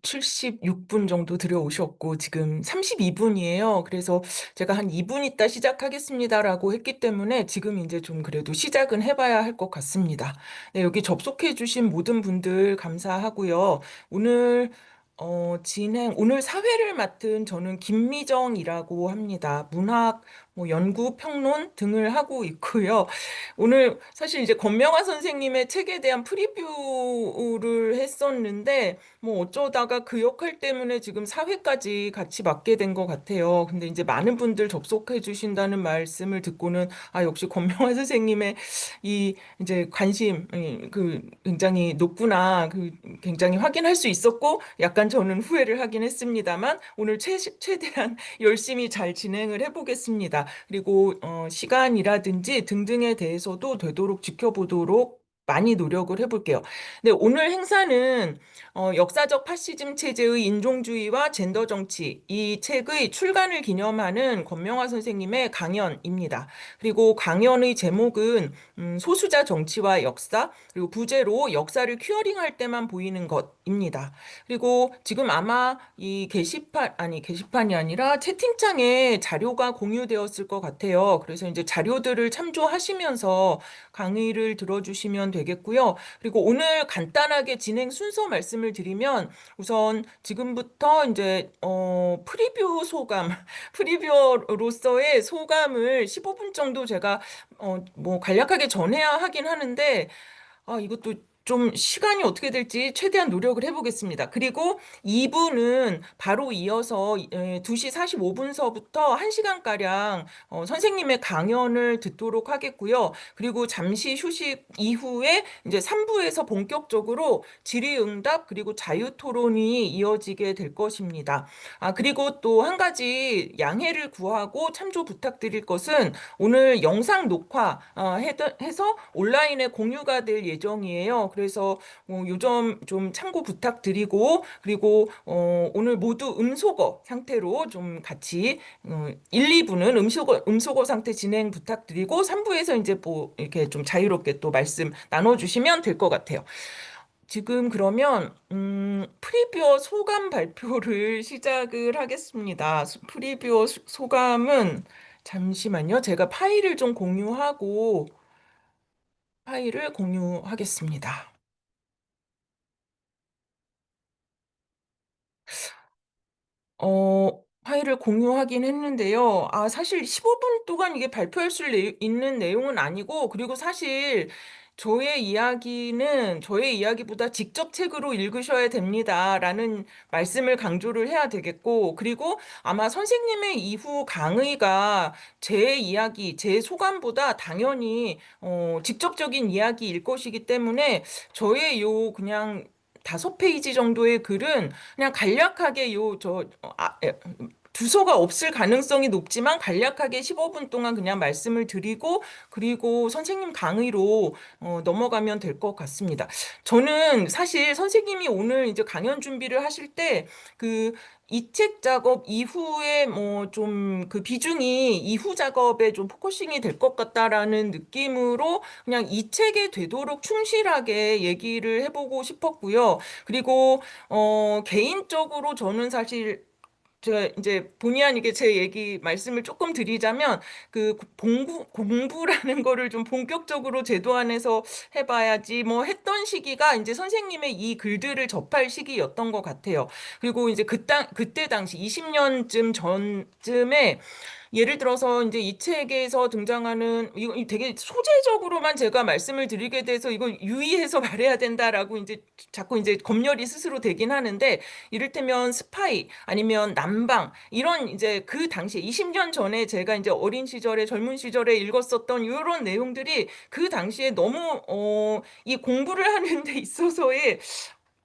76분 정도 들여오셨고, 지금 32분이에요. 그래서 제가 한 2분 있다 시작하겠습니다라고 했기 때문에 지금 이제 좀 그래도 시작은 해봐야 할 것 같습니다. 네, 여기 접속해주신 모든 분들 감사하고요. 오늘, 오늘 사회를 맡은 저는 김미정이라고 합니다. 문학, 연구, 평론 등을 하고 있고요. 오늘 사실 이제 권명화 선생님의 책에 대한 프리뷰를 했었는데, 어쩌다가 그 역할 때문에 지금 사회까지 같이 맡게 된 것 같아요. 근데 이제 많은 분들 접속해 주신다는 말씀을 듣고는, 아, 역시 권명화 선생님의 이 이제 관심이 굉장히 높구나. 굉장히 확인할 수 있었고, 약간 저는 후회를 하긴 했습니다만, 오늘 최대한 열심히 잘 진행을 해보겠습니다. 그리고 시간이라든지 등등에 대해서도 되도록 지켜보도록 많이 노력을 해볼게요. 네, 오늘 행사는 역사적 파시즘 체제의 인종주의와 젠더 정치 이 책의 출간을 기념하는 권명화 선생님의 강연입니다. 그리고 강연의 제목은 소수자 정치와 역사 그리고 부제로 역사를 큐어링할 때만 보이는 것입니다. 그리고 지금 아마 이 게시판이 아니라 채팅창에 자료가 공유되었을 것 같아요. 그래서 이제 자료들을 참조하시면서 강의를 들어주시면 되겠고요. 그리고 오늘 간단하게 진행 순서 말씀을 드리면 우선 지금부터 이제 프리뷰 소감, 프리뷰어로서의 소감을 15분 정도 제가 간략하게 전해야 하긴 하는데 이것도 좀 시간이 어떻게 될지 최대한 노력을 해보겠습니다. 그리고 2부는 바로 이어서 2시 45분서부터 1시간가량 선생님의 강연을 듣도록 하겠고요. 그리고 잠시 휴식 이후에 이제 3부에서 본격적으로 질의응답 그리고 자유토론이 이어지게 될 것입니다. 그리고 또 한 가지 양해를 구하고 참조 부탁드릴 것은 오늘 영상 녹화 해서 온라인에 공유가 될 예정이에요. 그래서 요점 좀 참고 부탁드리고 그리고 오늘 모두 음소거 상태로 좀 같이 1, 2부는 음소거 상태 진행 부탁드리고 3부에서 이제 뭐 이렇게 좀 자유롭게 또 말씀 나눠주시면 될 것 같아요. 지금 그러면 프리뷰어 소감 발표를 시작을 하겠습니다. 프리뷰어 소감은 잠시만요. 제가 파일을 공유하겠습니다. 파일을 공유하긴 했는데요. 사실 15분 동안 이게 발표할 수 있는 내용은 아니고, 그리고 사실 저의 이야기보다 직접 책으로 읽으셔야 됩니다라는 말씀을 강조를 해야 되겠고, 그리고 아마 선생님의 이후 강의가 제 이야기, 제 소감보다 당연히, 직접적인 이야기일 것이기 때문에 저의 그냥 5페이지 정도의 글은 그냥 간략하게 두서가 없을 가능성이 높지만 간략하게 15분 동안 그냥 말씀을 드리고 그리고 선생님 강의로 넘어가면 될 것 같습니다. 저는 사실 선생님이 오늘 이제 강연 준비를 하실 때 그 이책 작업 이후에 뭐 좀 그 비중이 이후 작업에 좀 포커싱이 될 것 같다라는 느낌으로 그냥 이 책에 되도록 충실하게 얘기를 해보고 싶었고요. 그리고 개인적으로 저는 사실 제가 이제 본의 아니게 제 얘기 말씀을 조금 드리자면 공부라는 거를 좀 본격적으로 제도 안에서 해봐야지 뭐 했던 시기가 이제 선생님의 이 글들을 접할 시기였던 것 같아요. 그리고 이제 그때 당시 20년쯤 전쯤에 예를 들어서 이제 이 책에서 등장하는 이거 되게 소재적으로만 제가 말씀을 드리게 돼서 이거 유의해서 말해야 된다라고 이제 자꾸 이제 검열이 스스로 되긴 하는데 이를테면 스파이 아니면 남방 이런 이제 그 당시에 20년 전에 제가 이제 어린 시절에 젊은 시절에 읽었었던 이런 내용들이 그 당시에 너무 이 공부를 하는 데 있어서의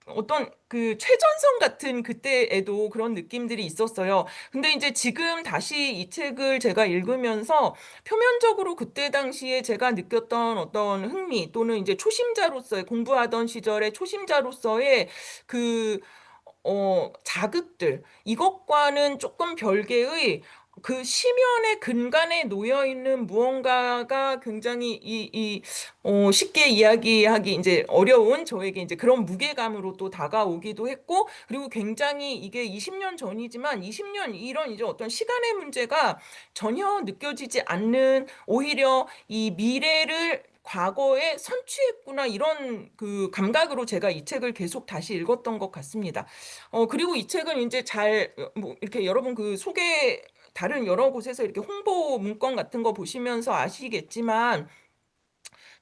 어떤 그 최전성 같은 그때에도 그런 느낌들이 있었어요. 근데 이제 지금 다시 이 책을 제가 읽으면서 표면적으로 그때 당시에 제가 느꼈던 어떤 흥미 또는 이제 초심자로서의 공부하던 시절의 초심자로서의 그 자극들 이것과는 조금 별개의 그 시면의 근간에 놓여 있는 무언가가 굉장히 쉽게 이야기하기 이제 어려운 저에게 이제 그런 무게감으로 또 다가오기도 했고, 그리고 굉장히 이게 20년 전이지만 20년 이런 이제 어떤 시간의 문제가 전혀 느껴지지 않는, 오히려 이 미래를 과거에 선취했구나, 이런 그 감각으로 제가 이 책을 계속 다시 읽었던 것 같습니다. 그리고 이 책은 이제 뭐 이렇게 여러분 그 다른 여러 곳에서 이렇게 홍보 문건 같은 거 보시면서 아시겠지만,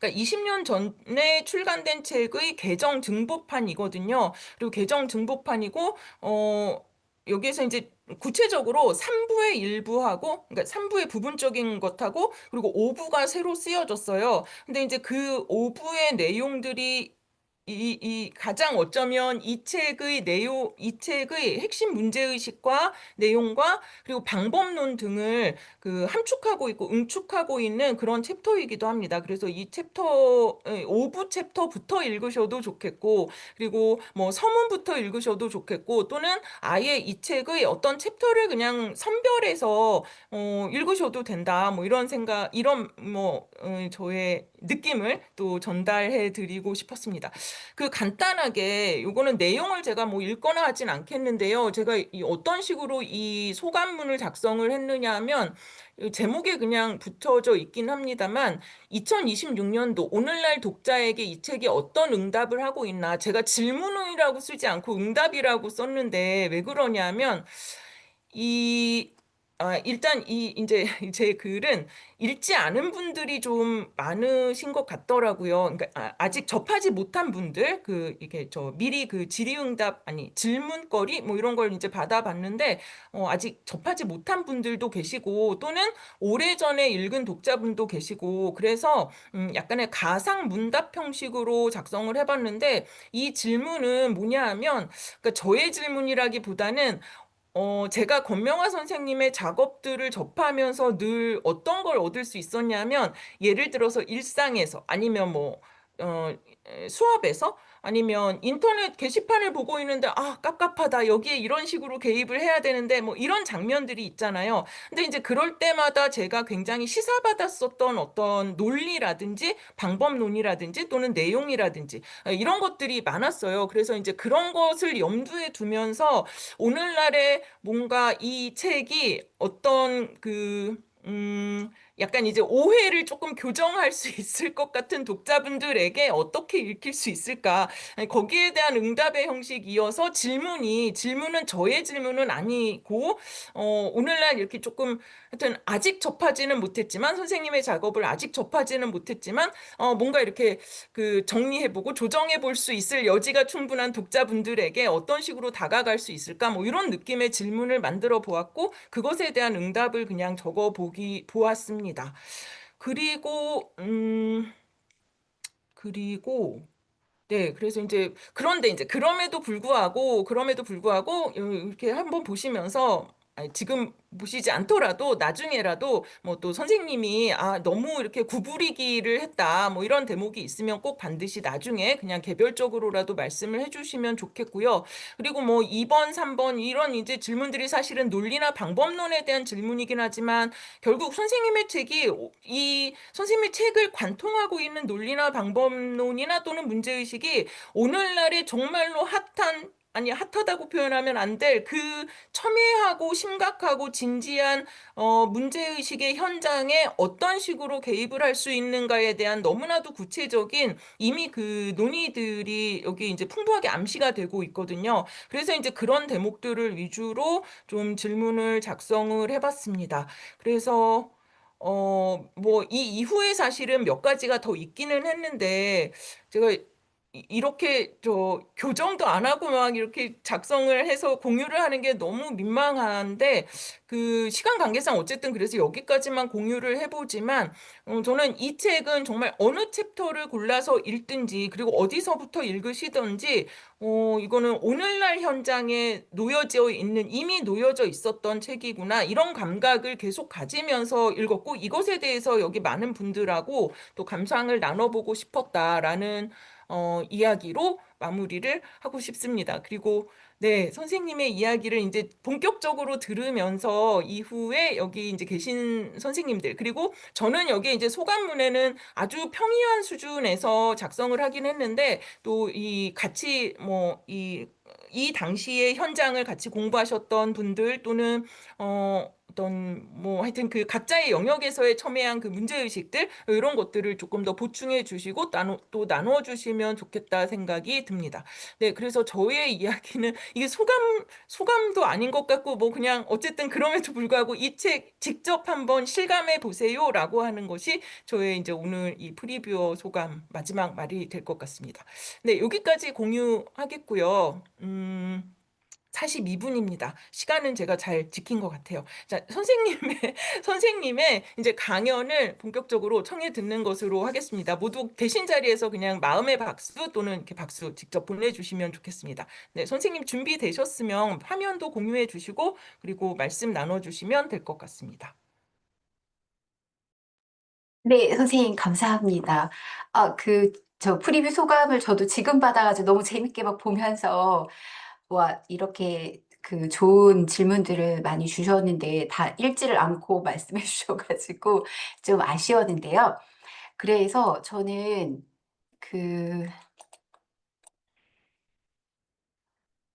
그러니까 20년 전에 출간된 책의 개정 증보판이거든요. 그리고 개정 증보판이고, 여기에서 이제 구체적으로 3부의 일부하고, 그러니까 3부의 부분적인 것하고, 그리고 5부가 새로 쓰여졌어요. 근데 이제 그 5부의 내용들이 가장 어쩌면 이 책의 핵심 문제의식과 내용과 그리고 방법론 등을 그 함축하고 있고 응축하고 있는 그런 챕터이기도 합니다. 그래서 이 5부 챕터부터 읽으셔도 좋겠고, 그리고 뭐 서문부터 읽으셔도 좋겠고, 또는 아예 이 책의 어떤 챕터를 그냥 선별해서 읽으셔도 된다. 뭐 이런 저의 느낌을 또 전달해 드리고 싶었습니다. 그 간단하게 요거는 내용을 제가 뭐 읽거나 하진 않겠는데요. 제가 이 어떤 식으로 이 소감문을 작성을 했느냐 하면, 이 제목에 그냥 붙여져 있긴 합니다만, 2026년도 오늘날 독자에게 이 책이 어떤 응답을 하고 있나, 제가 질문이라고 쓰지 않고 응답이라고 썼는데, 왜 그러냐면 이 일단 이제 제 글은 읽지 않은 분들이 좀 많으신 것 같더라고요. 그러니까 직 접하지 못한 분들, 이게 저 미리 그 질의응답, 아니 질문거리 뭐 이런 걸 이제 받아봤는데, 아직 접하지 못한 분들도 계시고, 또는 오래전에 읽은 독자분도 계시고, 그래서 약간의 가상 문답 형식으로 작성을 해봤는데, 이 질문은 뭐냐 하면, 그러니까 저의 질문이라기보다는 제가 권명화 선생님의 작업들을 접하면서 늘 어떤 걸 얻을 수 있었냐면, 예를 들어서 일상에서, 아니면 뭐, 어, 수업에서, 아니면 인터넷 게시판을 보고 있는데, 아, 깝깝하다. 여기에 이런 식으로 개입을 해야 되는데, 뭐, 이런 장면들이 있잖아요. 근데 이제 그럴 때마다 제가 굉장히 시사받았었던 어떤 논리라든지, 방법론이라든지, 또는 내용이라든지, 이런 것들이 많았어요. 그래서 이제 그런 것을 염두에 두면서, 오늘날의 뭔가 이 책이 어떤 약간 이제 오해를 조금 교정할 수 있을 것 같은 독자분들에게 어떻게 읽힐 수 있을까? 아니, 거기에 대한 응답의 형식이어서, 질문은 저의 질문은 아니고, 오늘날 이렇게 조금, 하여튼 아직 접하지는 못했지만, 선생님의 작업을 아직 접하지는 못했지만, 뭔가 이렇게 그 정리해보고 조정해 볼 수 있을 여지가 충분한 독자분들에게 어떤 식으로 다가갈 수 있을까? 뭐 이런 느낌의 질문을 만들어 보았고, 그것에 대한 응답을 그냥 보았습니다. 그리고, 그리고, 네, 그래서 이제, 그런데 이제, 그럼에도 불구하고, 이렇게 한번 보시면서, 아니, 지금 보시지 않더라도 나중에라도 뭐 또 선생님이 너무 이렇게 구부리기를 했다, 뭐 이런 대목이 있으면 꼭 반드시 나중에 그냥 개별적으로라도 말씀을 해주시면 좋겠고요. 그리고 뭐 2번, 3번 이런 이제 질문들이 사실은 논리나 방법론에 대한 질문이긴 하지만, 결국 이 선생님의 책을 관통하고 있는 논리나 방법론이나 또는 문제의식이 오늘날의 정말로 핫하다고 표현하면 안 될 그 첨예하고 심각하고 진지한 문제의식의 현장에 어떤 식으로 개입을 할 수 있는가에 대한 너무나도 구체적인 이미 그 논의들이 여기 이제 풍부하게 암시가 되고 있거든요. 그래서 이제 그런 대목들을 위주로 좀 질문을 작성을 해봤습니다. 그래서 뭐, 이 이후에 사실은 몇 가지가 더 있기는 했는데, 제가 이렇게 교정도 안 하고 막 이렇게 작성을 해서 공유를 하는 게 너무 민망한데, 그 시간 관계상 어쨌든 그래서 여기까지만 공유를 해보지만, 저는 이 책은 정말 어느 챕터를 골라서 읽든지, 그리고 어디서부터 읽으시든지, 이거는 오늘날 현장에 이미 놓여져 있었던 책이구나, 이런 감각을 계속 가지면서 읽었고, 이것에 대해서 여기 많은 분들하고 또 감상을 나눠보고 싶었다라는 이야기로 마무리를 하고 싶습니다. 그리고 네, 선생님의 이야기를 이제 본격적으로 들으면서 이후에 여기 이제 계신 선생님들, 그리고 저는 여기 이제 소감문에는 아주 평이한 수준에서 작성을 하긴 했는데, 또 이 같이 뭐, 이 당시의 현장을 같이 공부하셨던 분들 또는, 어떤, 뭐, 하여튼 그 각자의 영역에서의 첨예한 그 문제의식들, 이런 것들을 조금 더 보충해 주시고, 또 나누어 주시면 좋겠다 생각이 듭니다. 네, 그래서 저의 이야기는 이게 소감도 아닌 것 같고, 뭐 그냥 어쨌든 그럼에도 불구하고 이 책 직접 한번 실감해 보세요라고 하는 것이 저의 이제 오늘 이 프리뷰어 소감 마지막 말이 될 것 같습니다. 네, 여기까지 공유하겠고요. 42분입니다. 시간은 제가 잘 지킨 것 같아요. 자, 선생님의 이제 강연을 본격적으로 청해 듣는 것으로 하겠습니다. 모두 계신 자리에서 그냥 마음의 박수 또는 이렇게 박수 직접 보내주시면 좋겠습니다. 네, 선생님 준비되셨으면 화면도 공유해 주시고, 그리고 말씀 나눠주시면 될 것 같습니다. 네, 선생님, 감사합니다. 저 프리뷰 소감을 저도 지금 받아가지고 너무 재밌게 막 보면서, 와, 이렇게 그 좋은 질문들을 많이 주셨는데, 다 읽지를 않고 말씀해 주셔가지고 좀 아쉬웠는데요. 그래서 저는 그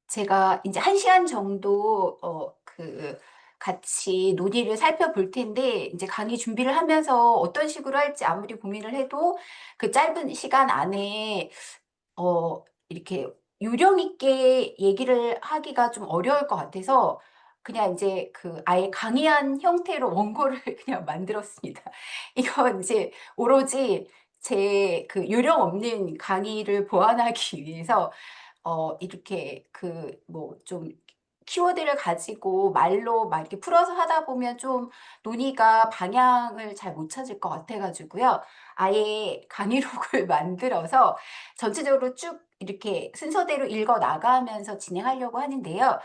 제가 이제 1시간 정도, 같이 논의를 살펴볼 텐데, 이제 강의 준비를 하면서 어떤 식으로 할지 아무리 고민을 해도 그 짧은 시간 안에, 이렇게 요령 있게 얘기를 하기가 좀 어려울 것 같아서, 그냥 이제 그 아예 강의한 형태로 원고를 그냥 만들었습니다. 이건 이제 오로지 제 그 요령 없는 강의를 보완하기 위해서 이렇게 그 뭐 좀 키워드를 가지고 말로 막 이렇게 풀어서 하다 보면 좀 논의가 방향을 잘 못 찾을 것 같아 가지고요. 아예 강의록을 만들어서 전체적으로 쭉 이렇게 순서대로 읽어 나가면서 진행하려고 하는데요.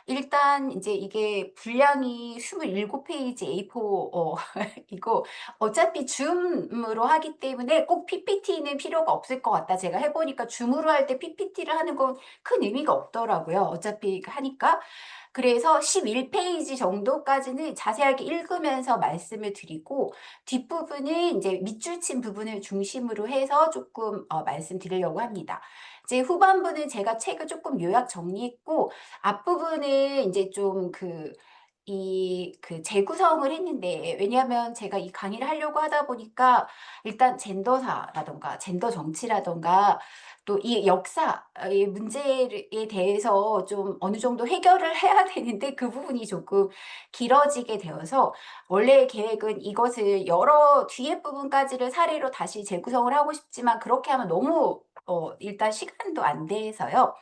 일단 이제 이게 분량이 27페이지 A4 이고 어차피 줌으로 하기 때문에 꼭 PPT는 필요가 없을 것 같다. 제가 해보니까 줌으로 할 때 PPT를 하는 건 큰 의미가 없더라고요. 어차피 하니까. 그래서 11페이지 정도까지는 자세하게 읽으면서 말씀을 드리고 뒷부분은 이제 밑줄 친 부분을 중심으로 해서 조금 말씀드리려고 합니다. 이제 후반부는 제가 책을 조금 요약 정리했고 앞부분은 이제 좀 재구성을 했는데, 왜냐하면 제가 이 강의를 하려고 하다 보니까 일단 젠더사라던가 젠더 정치라던가 또 이 역사의 문제에 대해서 좀 어느 정도 해결을 해야 되는데 그 부분이 조금 길어지게 되어서 원래 계획은 이것을 여러 뒤에 부분까지를 사례로 다시 재구성을 하고 싶지만 그렇게 하면 너무 일단 시간도 안 돼서요.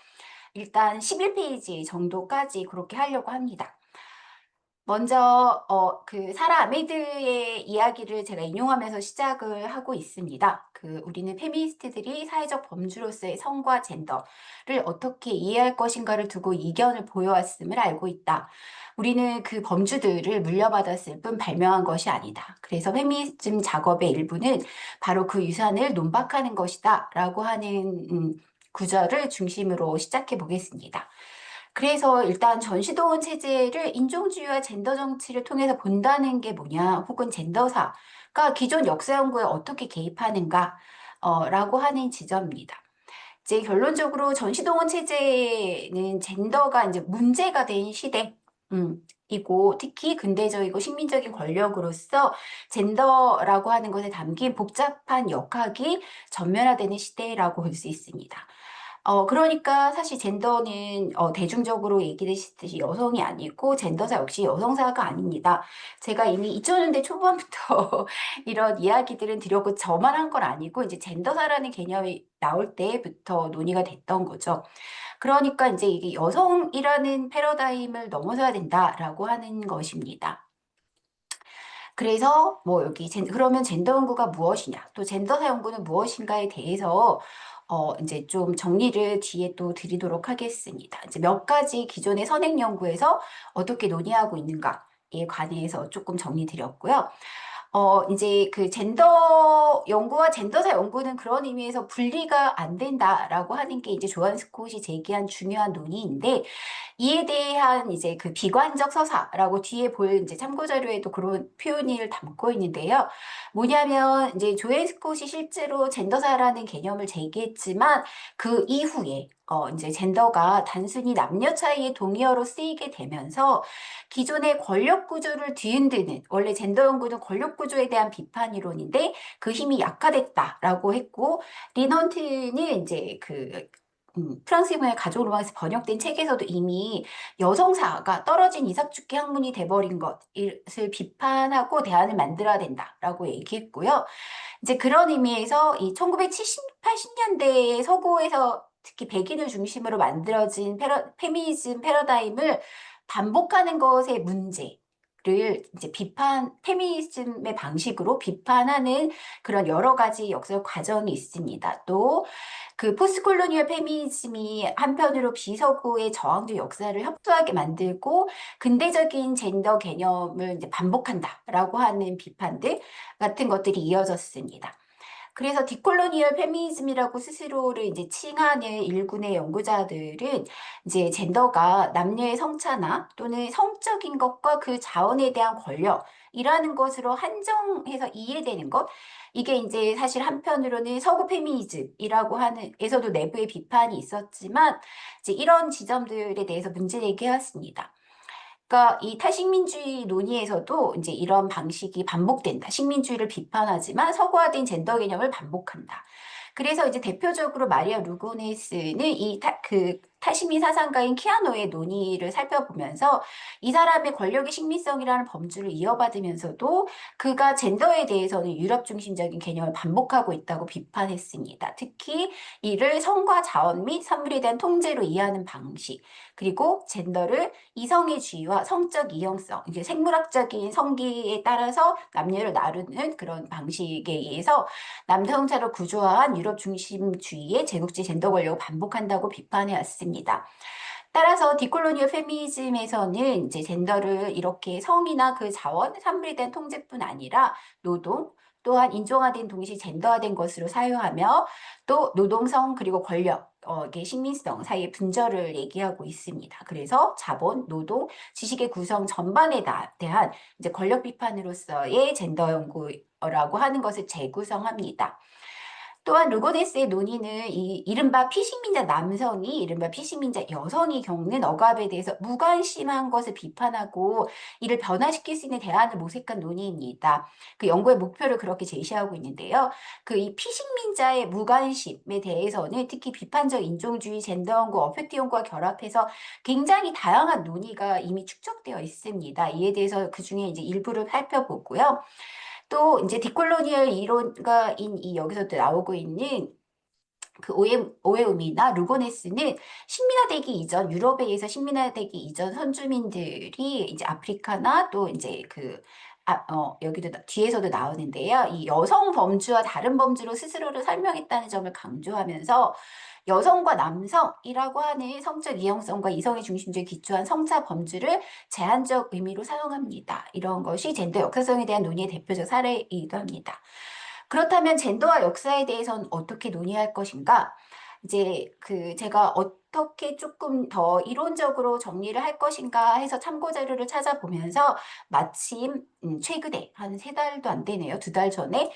일단 11페이지 정도까지 그렇게 하려고 합니다. 먼저 사라 아메드의 이야기를 제가 인용하면서 시작을 하고 있습니다. 우리는 페미니스트들이 사회적 범주로서의 성과 젠더를 어떻게 이해할 것인가를 두고 이견을 보여왔음을 알고 있다. 우리는 그 범주들을 물려받았을 뿐 발명한 것이 아니다. 그래서 페미니즘 작업의 일부는 바로 그 유산을 논박하는 것이다. 라고 하는 구절을 중심으로 시작해 보겠습니다. 그래서 일단 전시도원 체제를 인종주의와 젠더 정치를 통해서 본다는 게 뭐냐, 혹은 젠더사가 기존 역사 연구에 어떻게 개입하는가, 라고 하는 지점입니다. 이제 결론적으로 전시동원 체제는 젠더가 이제 문제가 된 시대, 이고 특히 근대적이고 식민적인 권력으로서 젠더라고 하는 것에 담긴 복잡한 역학이 전면화되는 시대라고 볼 수 있습니다. 그러니까 사실 젠더는 대중적으로 얘기되시듯이 여성이 아니고 젠더사 역시 여성사가 아닙니다. 제가 이미 2000년대 초반부터 이런 이야기들은 드렸고 저만 한 건 아니고 이제 젠더사라는 개념이 나올 때부터 논의가 됐던 거죠. 그러니까 이제 이게 여성이라는 패러다임을 넘어서야 된다라고 하는 것입니다. 그래서 뭐 여기 그러면 젠더 연구가 무엇이냐, 또 젠더사 연구는 무엇인가에 대해서 이제 좀 정리를 뒤에 또 드리도록 하겠습니다. 이제 몇 가지 기존의 선행 연구에서 어떻게 논의하고 있는가에 관해서 조금 정리 드렸고요. 이제 그 젠더 연구와 젠더사 연구는 그런 의미에서 분리가 안 된다라고 하는 게 이제 조한 스콧이 제기한 중요한 논의인데, 이에 대한 이제 그 비관적 서사라고 뒤에 볼 이제 참고 자료에도 그런 표현을 담고 있는데요. 뭐냐면 이제 조앤 스콧이 실제로 젠더사라는 개념을 제기했지만 그 이후에 이제 젠더가 단순히 남녀 차이의 동의어로 쓰이게 되면서 기존의 권력 구조를 뒤흔드는, 원래 젠더 연구는 권력 구조에 대한 비판 이론인데 그 힘이 약화됐다라고 했고, 리넌트는 이제 그 프랑스 문의 가족 로망에서 번역된 책에서도 이미 여성사가 떨어진 이삭축계 학문이 돼버린 것을 비판하고 대안을 만들어야 된다라고 얘기했고요. 이제 그런 의미에서 이 1970, 80년대의 서구에서 특히 백인을 중심으로 만들어진 페미니즘 패러다임을 반복하는 것의 문제를 이제 페미니즘의 방식으로 비판하는 그런 여러 가지 역사 과정이 있습니다. 또 그 포스콜로니얼 페미니즘이 한편으로 비서구의 저항적 역사를 협소하게 만들고 근대적인 젠더 개념을 이제 반복한다라고 하는 비판들 같은 것들이 이어졌습니다. 그래서 디콜로니얼 페미니즘이라고 스스로를 이제 칭하는 일군의 연구자들은 이제 젠더가 남녀의 성차나 또는 성적인 것과 그 자원에 대한 권력이라는 것으로 한정해서 이해되는 것, 이게 이제 사실 한편으로는 서구 페미니즘이라고 하는 에서도 내부의 비판이 있었지만 이제 이런 지점들에 대해서 문제 제기해왔습니다. 그러니까 이 탈식민주의 논의에서도 이제 이런 방식이 반복된다. 식민주의를 비판하지만 서구화된 젠더 개념을 반복한다. 그래서 이제 대표적으로 마리아 루고네스는 그 탈식민 사상가인 키아노의 논의를 살펴보면서 이 사람의 권력의 식민성이라는 범주를 이어받으면서도 그가 젠더에 대해서는 유럽 중심적인 개념을 반복하고 있다고 비판했습니다. 특히 이를 성과 자원 및 산물에 대한 통제로 이해하는 방식, 그리고 젠더를 이성의 주의와 성적 이용성, 이제 생물학적인 성기에 따라서 남녀를 나누는 그런 방식에 의해서 남성차로 구조화한 유럽 중심주의의 제국주의 젠더 권력을 반복한다고 비판해 왔습니다. 따라서 디콜로니얼 페미니즘에서는 이제 젠더를 이렇게 성이나 그 자원, 산물에 대한 통제뿐 아니라 노동, 또한 인종화된 동시에 젠더화된 것으로 사유하며 또 노동성 그리고 권력, 이게 식민성 사이의 분절을 얘기하고 있습니다. 그래서 자본, 노동, 지식의 구성 전반에 대한 이제 권력 비판으로서의 젠더 연구라고 하는 것을 재구성합니다. 또한 루고네스의 논의는 이 이른바 피식민자 남성이 이른바 피식민자 여성이 겪는 억압에 대해서 무관심한 것을 비판하고 이를 변화시킬 수 있는 대안을 모색한 논의입니다. 그 연구의 목표를 그렇게 제시하고 있는데요. 그 이 피식민자의 무관심에 대해서는 특히 비판적 인종주의, 젠더 연구, 어펙트 연구와 결합해서 굉장히 다양한 논의가 이미 축적되어 있습니다. 이에 대해서 그 중에 이제 일부를 살펴보고요. 또 이제 디콜로니얼 이론가인 이 여기서도 나오고 있는 그 오에움이나 루고네스는 식민화되기 이전 유럽에 의해서 식민화되기 이전 선주민들이 이제 아프리카나 또 이제 여기도 뒤에서도 나오는데요. 이 여성 범주와 다른 범주로 스스로를 설명했다는 점을 강조하면서 여성과 남성이라고 하는 성적 이형성과 이성의 중심주의에 기초한 성차 범주를 제한적 의미로 사용합니다. 이런 것이 젠더 역사성에 대한 논의의 대표적 사례이기도 합니다. 그렇다면 젠더와 역사에 대해서는 어떻게 논의할 것인가? 이제 제가 어떻게 조금 더 이론적으로 정리를 할 것인가 해서 참고 자료를 찾아보면서 마침 최근에 한 세 달도 안 되네요. 두 달 전에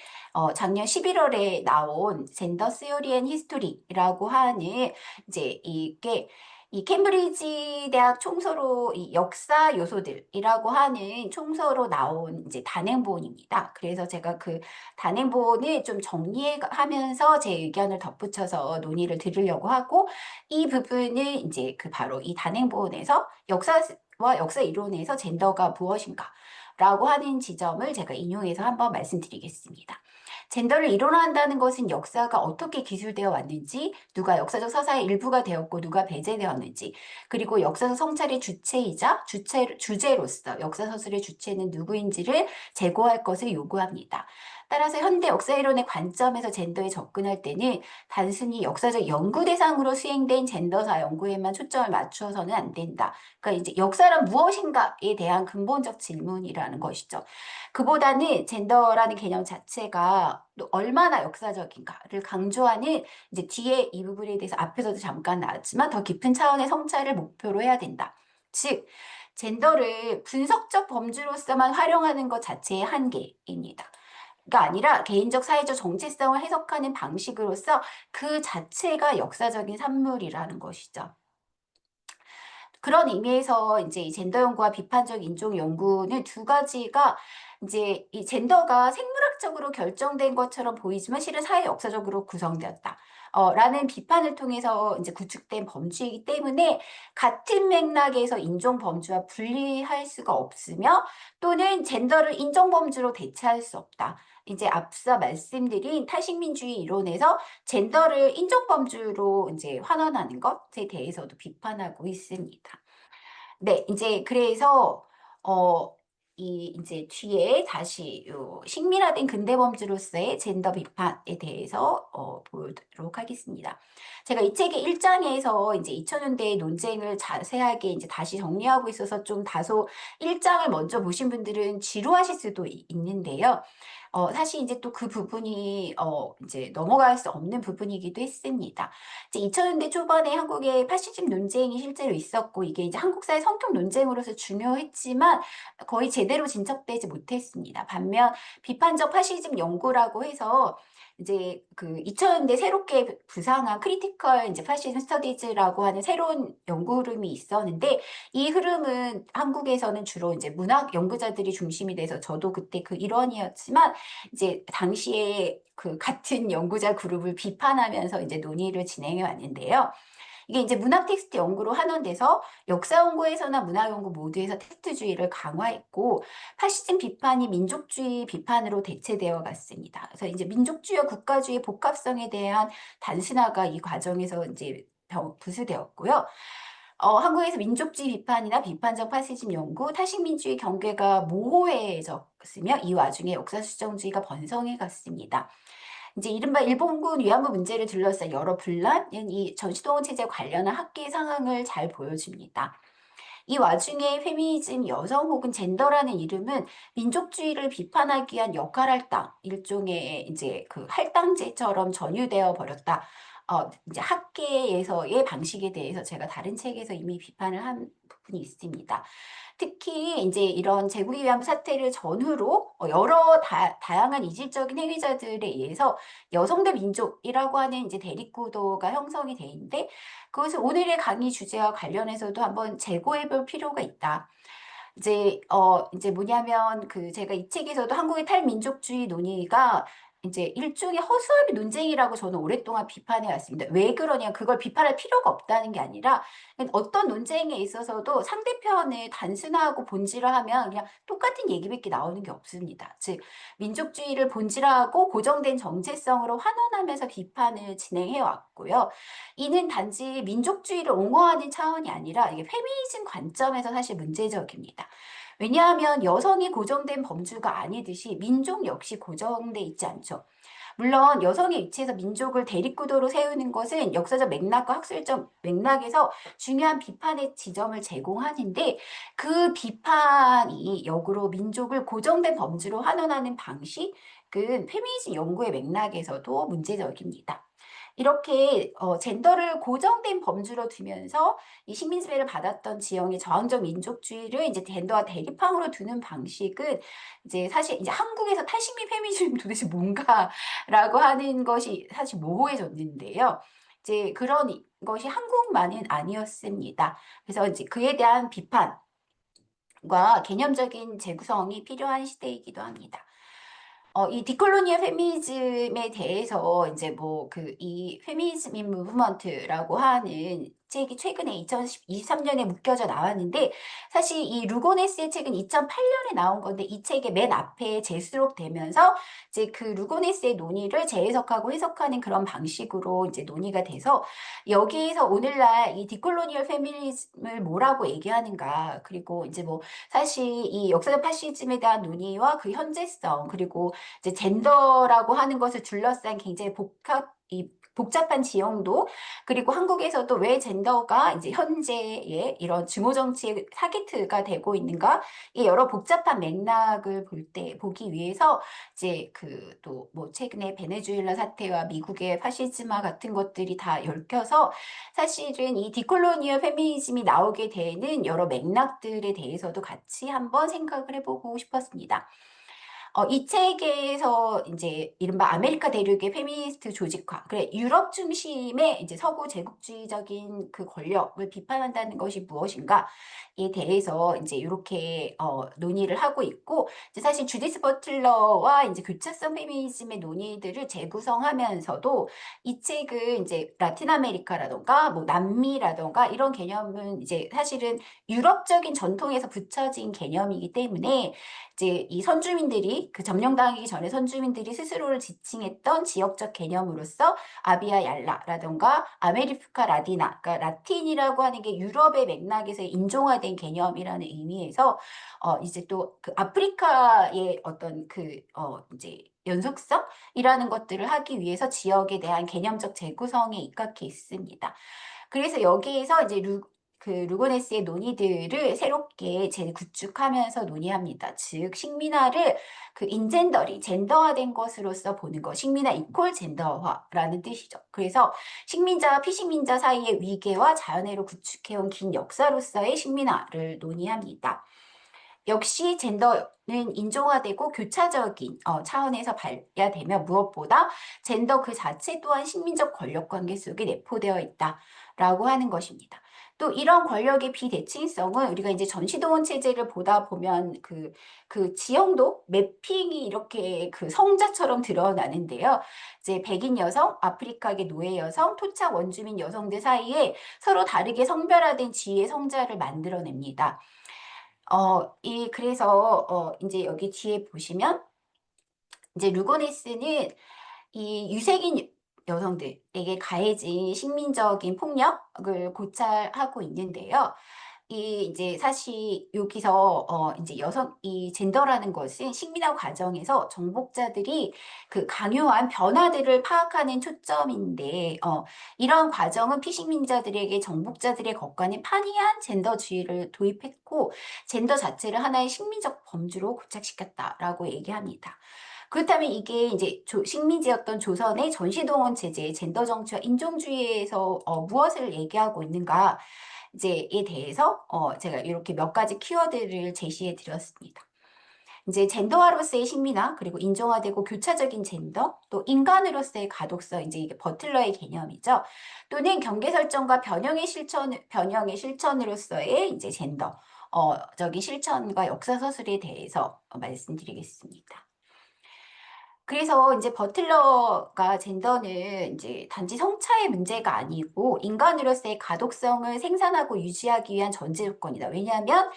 작년 11월에 나온 젠더 시어리 앤 히스토리라고 하는 이제 이게 이 캠브리지 대학 총서로 이 역사 요소들이라고 하는 총서로 나온 이제 단행본입니다. 그래서 제가 그 단행본을 좀 정리하면서 제 의견을 덧붙여서 논의를 드리려고 하고, 이 부분을 이제 바로 이 단행본에서 역사와 역사 이론에서 젠더가 무엇인가 라고 하는 지점을 제가 인용해서 한번 말씀드리겠습니다. 젠더를 이론화한다는 것은 역사가 어떻게 기술되어 왔는지, 누가 역사적 서사의 일부가 되었고 누가 배제되었는지, 그리고 역사적 성찰의 주체이자 주제로서 역사 서술의 주체는 누구인지를 제고할 것을 요구합니다. 따라서 현대 역사이론의 관점에서 젠더에 접근할 때는 단순히 역사적 연구 대상으로 수행된 젠더사 연구에만 초점을 맞추어서는 안 된다. 그러니까 이제 역사란 무엇인가에 대한 근본적 질문이라는 것이죠. 그보다는 젠더라는 개념 자체가 또 얼마나 역사적인가를 강조하는 이제 뒤에 이 부분에 대해서 앞에서도 잠깐 나왔지만 더 깊은 차원의 성찰을 목표로 해야 된다. 즉, 젠더를 분석적 범주로서만 활용하는 것 자체의 한계입니다. 가 아니라 개인적 사회적 정체성을 해석하는 방식으로서 그 자체가 역사적인 산물이라는 것이죠. 그런 의미에서 이제 이 젠더 연구와 비판적 인종 연구는 두 가지가 이제 이 젠더가 생물학적으로 결정된 것처럼 보이지만 실은 사회 역사적으로 구성되었다. 라는 비판을 통해서 이제 구축된 범주이기 때문에 같은 맥락에서 인종 범주와 분리할 수가 없으며 또는 젠더를 인종 범주로 대체할 수 없다. 이제 앞서 말씀드린 탈식민주의 이론에서 젠더를 인종 범주로 이제 환원하는 것에 대해서도 비판하고 있습니다. 네, 이제 그래서 이제 뒤에 다시 요 식민화된 근대 범주로서의 젠더 비판에 대해서 보도록 하겠습니다. 제가 이 책의 1장에서 이제 2000년대의 논쟁을 자세하게 이제 다시 정리하고 있어서 좀 다소 1장을 먼저 보신 분들은 지루하실 수도 있는데요. 사실 이제 또 그 부분이 이제 넘어갈 수 없는 부분이기도 했습니다. 이제 2000년대 초반에 한국의 파시즘 논쟁이 실제로 있었고 이게 이제 한국 사회 성격 논쟁으로서 중요했지만 거의 제대로 진척되지 못했습니다. 반면 비판적 파시즘 연구라고 해서 이제 그 2000년대 새롭게 부상한 크리티컬 이제 파시즘 스터디즈라고 하는 새로운 연구 흐름이 있었는데 이 흐름은 한국에서는 주로 이제 문학 연구자들이 중심이 돼서 저도 그때 그 일원이었지만 이제 당시에 그 같은 연구자 그룹을 비판하면서 이제 논의를 진행해 왔는데요. 이게 이제 문학 텍스트 연구로 환원돼서 역사 연구에서나 문학 연구 모두에서 텍스트주의를 강화했고 파시즘 비판이 민족주의 비판으로 대체되어 갔습니다. 그래서 이제 민족주의와 국가주의 복합성에 대한 단순화가 이 과정에서 이제 부수되었고요. 한국에서 민족주의 비판이나 비판적 파시즘 연구, 탈식민주의 경계가 모호해졌으며 이 와중에 역사수정주의가 번성해 갔습니다. 이제 이른바 일본군 위안부 문제를 둘러싼 여러 분란은 이 전시동원 체제 관련한 학계 상황을 잘 보여줍니다. 이 와중에 페미니즘, 여성 혹은 젠더라는 이름은 민족주의를 비판하기 위한 역할 할당, 일종의 이제 그 할당제처럼 전유되어 버렸다. 이제 학계에서의 방식에 대해서 제가 다른 책에서 이미 비판을 한 부분이 있습니다. 특히 이제 이런 제국의 위안부 사태를 전후로 여러 다양한 이질적인 행위자들에 의해서 여성 대 민족이라고 하는 이제 대립구도가 형성이 돼 있는데 그것을 오늘의 강의 주제와 관련해서도 한번 재고해 볼 필요가 있다. 이제 뭐냐면 그 제가 이 책에서도 한국의 탈민족주의 논의가 이제 일종의 허수아비 논쟁이라고 저는 오랫동안 비판해 왔습니다. 왜 그러냐? 그걸 비판할 필요가 없다는 게 아니라 어떤 논쟁에 있어서도 상대편을 단순화하고 본질화하면 그냥 똑같은 얘기밖에 나오는 게 없습니다. 즉 민족주의를 본질화하고 고정된 정체성으로 환원하면서 비판을 진행해 왔고요. 이는 단지 민족주의를 옹호하는 차원이 아니라 이게 페미니즘 관점에서 사실 문제적입니다. 왜냐하면 여성이 고정된 범주가 아니듯이 민족 역시 고정돼 있지 않죠. 물론 여성의 위치에서 민족을 대립구도로 세우는 것은 역사적 맥락과 학술적 맥락에서 중요한 비판의 지점을 제공하는데 그 비판이 역으로 민족을 고정된 범주로 환원하는 방식은 페미니즘 연구의 맥락에서도 문제적입니다. 이렇게 젠더를 고정된 범주로 두면서 이 식민지배를 받았던 지형의 저항적 민족주의를 이제 젠더와 대립항으로 두는 방식은 이제 사실 이제 한국에서 탈식민 페미니즘이 도대체 뭔가라고 하는 것이 사실 모호해졌는데요. 이제 그런 것이 한국만은 아니었습니다. 그래서 이제 그에 대한 비판과 개념적인 재구성이 필요한 시대이기도 합니다. 이 디콜로니얼 페미니즘에 대해서 이제 뭐 그 이 페미니즘 인 무브먼트라고 하는 책이 최근에 2023년에 묶여져 나왔는데 사실 이 루고네스의 책은 2008년에 나온 건데 이 책의 맨 앞에 재수록되면서 이제 그 루고네스의 논의를 재해석하고 해석하는 그런 방식으로 이제 논의가 돼서 여기에서 오늘날 이 디콜로니얼 페미니즘을 뭐라고 얘기하는가 그리고 이제 뭐 사실 이 역사적 파시즘에 대한 논의와 그 현재성 그리고 이제 젠더라고 하는 것을 둘러싼 굉장히 복잡한 지형도 그리고 한국에서도 왜 젠더가 이제 현재의 이런 증오 정치의 타깃가 되고 있는가 이 여러 복잡한 맥락을 보기 위해서 이제 그 또 뭐 최근에 베네수엘라 사태와 미국의 파시즘화 같은 것들이 다 얽혀서 사실은 이 디콜로니얼 페미니즘이 나오게 되는 여러 맥락들에 대해서도 같이 한번 생각을 해보고 싶었습니다. 이 책에서 이제 이른바 아메리카 대륙의 페미니스트 조직화, 그래 유럽 중심의 이제 서구 제국주의적인 그 권력을 비판한다는 것이 무엇인가에 대해서 이제 이렇게 논의를 하고 있고, 이제 사실 주디스 버틀러와 이제 교차성 페미니즘의 논의들을 재구성하면서도 이 책은 이제 라틴 아메리카라던가 뭐 남미라던가 이런 개념은 이제 사실은 유럽적인 전통에서 붙여진 개념이기 때문에 이제 이 선주민들이 그 점령당하기 전에 선주민들이 스스로를 지칭했던 지역적 개념으로서 아비아 얄라라던가 아메리카 라디나, 그러니까 라틴이라고 하는 게 유럽의 맥락에서 인종화된 개념이라는 의미에서 이제 또 그 아프리카의 어떤 이제 연속성이라는 것들을 하기 위해서 지역에 대한 개념적 재구성에 입각해 있습니다. 그래서 여기에서 이제 루고네스의 논의들을 새롭게 재구축하면서 논의합니다. 즉, 식민화를 그 인젠더링, 젠더화된 것으로서 보는 것, 식민화 이퀄 젠더화라는 뜻이죠. 그래서 식민자와 피식민자 사이의 위계와 자연애로 구축해온 긴 역사로서의 식민화를 논의합니다. 역시 젠더는 인종화되고 교차적인 차원에서 발야되며 무엇보다 젠더 그 자체 또한 식민적 권력 관계 속에 내포되어 있다라고 하는 것입니다. 또 이런 권력의 비대칭성은 우리가 이제 전시동원 체제를 보다 보면 그 지형도 매핑이 이렇게 그 성자처럼 드러나는데요. 이제 백인 여성, 아프리카계 노예 여성, 토착 원주민 여성들 사이에 서로 다르게 성별화된 지위의 성자를 만들어냅니다. 그래서, 이제 여기 뒤에 보시면, 이제 루고네스는 이 유색인 여성들에게 가해진 식민적인 폭력을 고찰하고 있는데요. 이 이제 사실 여기서 이제 이 젠더라는 것은 식민화 과정에서 정복자들이 그 강요한 변화들을 파악하는 초점인데 이러한 과정은 피식민자들에게 정복자들의 것과는 판이한 젠더주의를 도입했고 젠더 자체를 하나의 식민적 범주로 고착시켰다라고 얘기합니다. 그렇다면 이게 이제 식민지였던 조선의 전시동원 체제의 젠더 정치와 인종주의에서 무엇을 얘기하고 있는가 이제에 대해서 제가 이렇게 몇 가지 키워드를 제시해 드렸습니다. 이제 젠더화로서의 식민화, 그리고 인종화되고 교차적인 젠더, 또 인간으로서의 가독성, 이제 이게 버틀러의 개념이죠. 또는 경계 설정과 변형의 실천으로서의 이제 젠더, 적인 실천과 역사 서술에 대해서 말씀드리겠습니다. 그래서 이제 버틀러가 젠더는 이제 단지 성차의 문제가 아니고 인간으로서의 가독성을 생산하고 유지하기 위한 전제 조건이다. 왜냐하면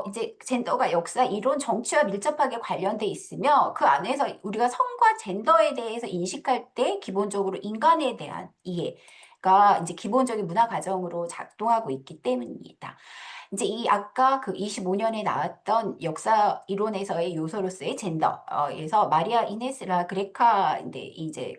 이제 젠더가 역사, 이론, 정치와 밀접하게 관련돼 있으며 그 안에서 우리가 성과 젠더에 대해서 인식할 때 기본적으로 인간에 대한 이해가 이제 기본적인 문화 과정으로 작동하고 있기 때문입니다. 이제 이 아까 그 25년에 나왔던 역사 이론에서의 요소로서의 젠더에서 마리아 이네스라 그레카인데 이제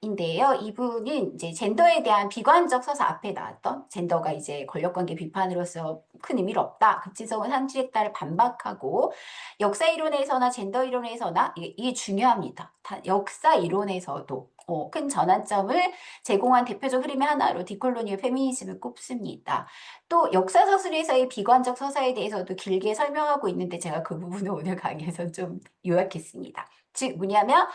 인데요. 이분은 이제 젠더에 대한 비관적 서사 앞에 나왔던 젠더가 이제 권력관계 비판으로서 큰 의미가 없다. 급진성을 상실했다를 반박하고 역사 이론에서나 젠더 이론에서나 이게 중요합니다. 역사 이론에서도 큰 전환점을 제공한 대표적 흐름의 하나로 디콜로니얼 페미니즘을 꼽습니다. 또 역사 서술에서의 비관적 서사에 대해서도 길게 설명하고 있는데 제가 그 부분을 오늘 강의에서 좀 요약했습니다. 즉 뭐냐면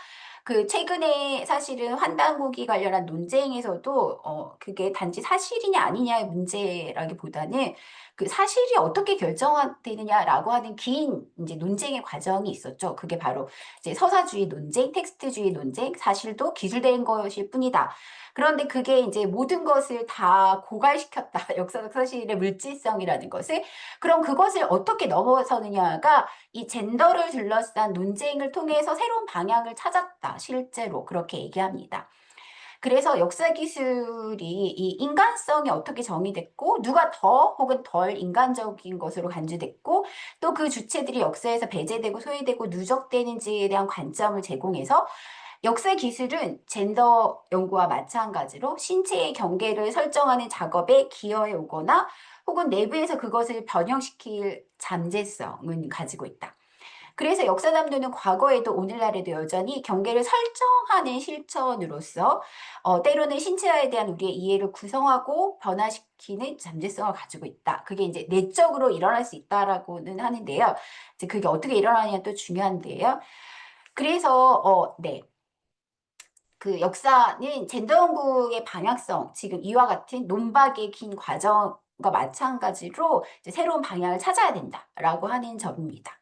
그 최근에 사실은 환단고기 관련한 논쟁에서도 그게 단지 사실이냐 아니냐의 문제라기보다는 그 사실이 어떻게 결정되느냐라고 하는 긴 이제 논쟁의 과정이 있었죠. 그게 바로 이제 서사주의 논쟁, 텍스트주의 논쟁, 사실도 기술된 것일 뿐이다. 그런데 그게 이제 모든 것을 다 고갈시켰다. 역사적 사실의 물질성이라는 것을. 그럼 그것을 어떻게 넘어서느냐가 이 젠더를 둘러싼 논쟁을 통해서 새로운 방향을 찾았다. 실제로 그렇게 얘기합니다. 그래서 역사 기술이 이 인간성이 어떻게 정의됐고 누가 더 혹은 덜 인간적인 것으로 간주됐고 또 그 주체들이 역사에서 배제되고 소외되고 누적되는지에 대한 관점을 제공해서 역사 기술은 젠더 연구와 마찬가지로 신체의 경계를 설정하는 작업에 기여해 오거나 혹은 내부에서 그것을 변형시킬 잠재성은 가지고 있다. 그래서 역사 담론은 과거에도 오늘날에도 여전히 경계를 설정하는 실천으로서 때로는 신체화에 대한 우리의 이해를 구성하고 변화시키는 잠재성을 가지고 있다. 그게 이제 내적으로 일어날 수 있다라고는 하는데요. 이제 그게 어떻게 일어나느냐 또 중요한데요. 그래서 네. 그 역사는 젠더 연구의 방향성, 지금 이와 같은 논박의 긴 과정과 마찬가지로 이제 새로운 방향을 찾아야 된다라고 하는 점입니다.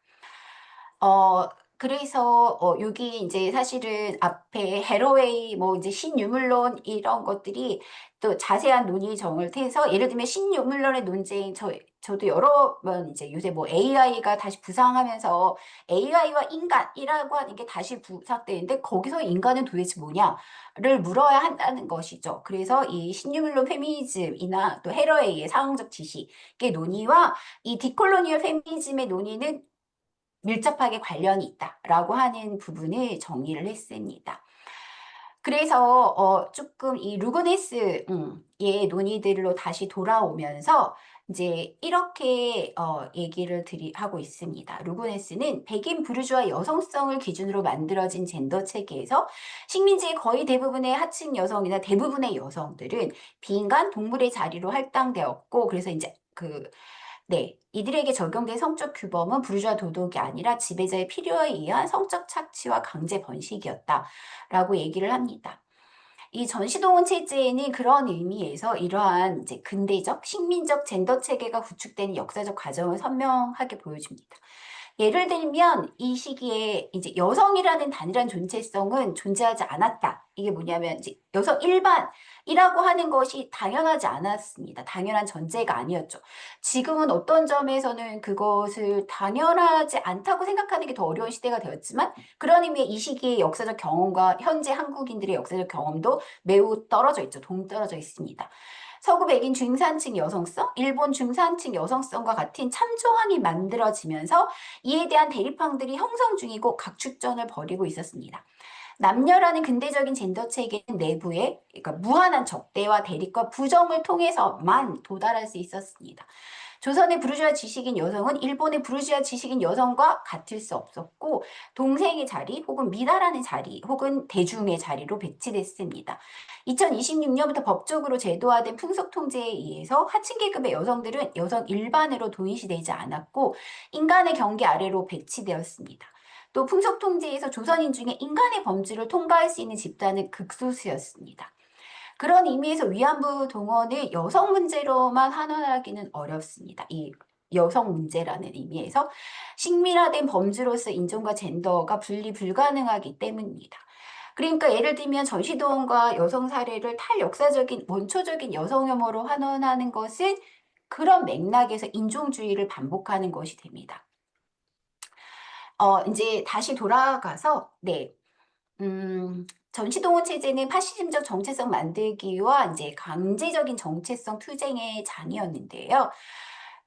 어, 그래서, 여기 이제 사실은 앞에 헤러웨이, 뭐 이제 신유물론 이런 것들이 또 자세한 논의 정을 해서 예를 들면 신유물론의 논쟁, 저도 여러 번 이제 요새 뭐 AI가 다시 부상하면서 AI와 인간이라고 하는 게 다시 부각되는데 거기서 인간은 도대체 뭐냐를 물어야 한다는 것이죠. 그래서 이 신유물론 페미니즘이나 또 헤러웨이의 상황적 지식의 논의와 이 디콜로니얼 페미니즘의 논의는 밀접하게 관련이 있다라고 하는 부분을 정리를 했습니다. 그래서 조금 이 루그네스의 논의들로 다시 돌아오면서 이제 이렇게 얘기를 하고 있습니다. 루그네스는 백인 부르주아 여성성을 기준으로 만들어진 젠더 체계에서 식민지의 거의 대부분의 하층 여성이나 대부분의 여성들은 비인간 동물의 자리로 할당되었고 그래서 이제 네, 이들에게 적용된 성적 규범은 부르주아 도덕이 아니라 지배자의 필요에 의한 성적 착취와 강제 번식이었다라고 얘기를 합니다. 이 전시동원 체제에는 그런 의미에서 이러한 이제 근대적 식민적 젠더 체계가 구축되는 역사적 과정을 선명하게 보여줍니다. 예를 들면 이 시기에 이제 여성이라는 단일한 존재성은 존재하지 않았다. 이게 뭐냐면 이제 여성 일반이라고 하는 것이 당연하지 않았습니다. 당연한 전제가 아니었죠. 지금은 어떤 점에서는 그것을 당연하지 않다고 생각하는 게 더 어려운 시대가 되었지만 그런 의미의 이 시기의 역사적 경험과 현재 한국인들의 역사적 경험도 매우 떨어져 있죠. 동떨어져 있습니다. 서구 백인 중산층 여성성, 일본 중산층 여성성과 같은 참조항이 만들어지면서 이에 대한 대립항들이 형성 중이고 각축전을 벌이고 있었습니다. 남녀라는 근대적인 젠더 체계는 내부에 그러니까 무한한 적대와 대립과 부정을 통해서만 도달할 수 있었습니다. 조선의 부르주아 지식인 여성은 일본의 부르주아 지식인 여성과 같을 수 없었고 동생의 자리 혹은 미다라는 자리 혹은 대중의 자리로 배치됐습니다. 2026년부터 법적으로 제도화된 풍속 통제에 의해서 하층 계급의 여성들은 여성 일반으로 도입되지 않았고 인간의 경계 아래로 배치되었습니다. 또 풍속 통제에서 조선인 중에 인간의 범주를 통과할 수 있는 집단은 극소수였습니다. 그런 의미에서 위안부 동원을 여성 문제로만 환원하기는 어렵습니다. 이 여성 문제라는 의미에서 식민화된 범주로서 인종과 젠더가 분리 불가능하기 때문입니다. 그러니까 예를 들면 전시동원과 여성 사례를 탈역사적인 원초적인 여성 혐오로 환원하는 것은 그런 맥락에서 인종주의를 반복하는 것이 됩니다. 이제 다시 돌아가서 전시동원 체제는 파시즘적 정체성 만들기와 이제 강제적인 정체성 투쟁의 장이었는데요.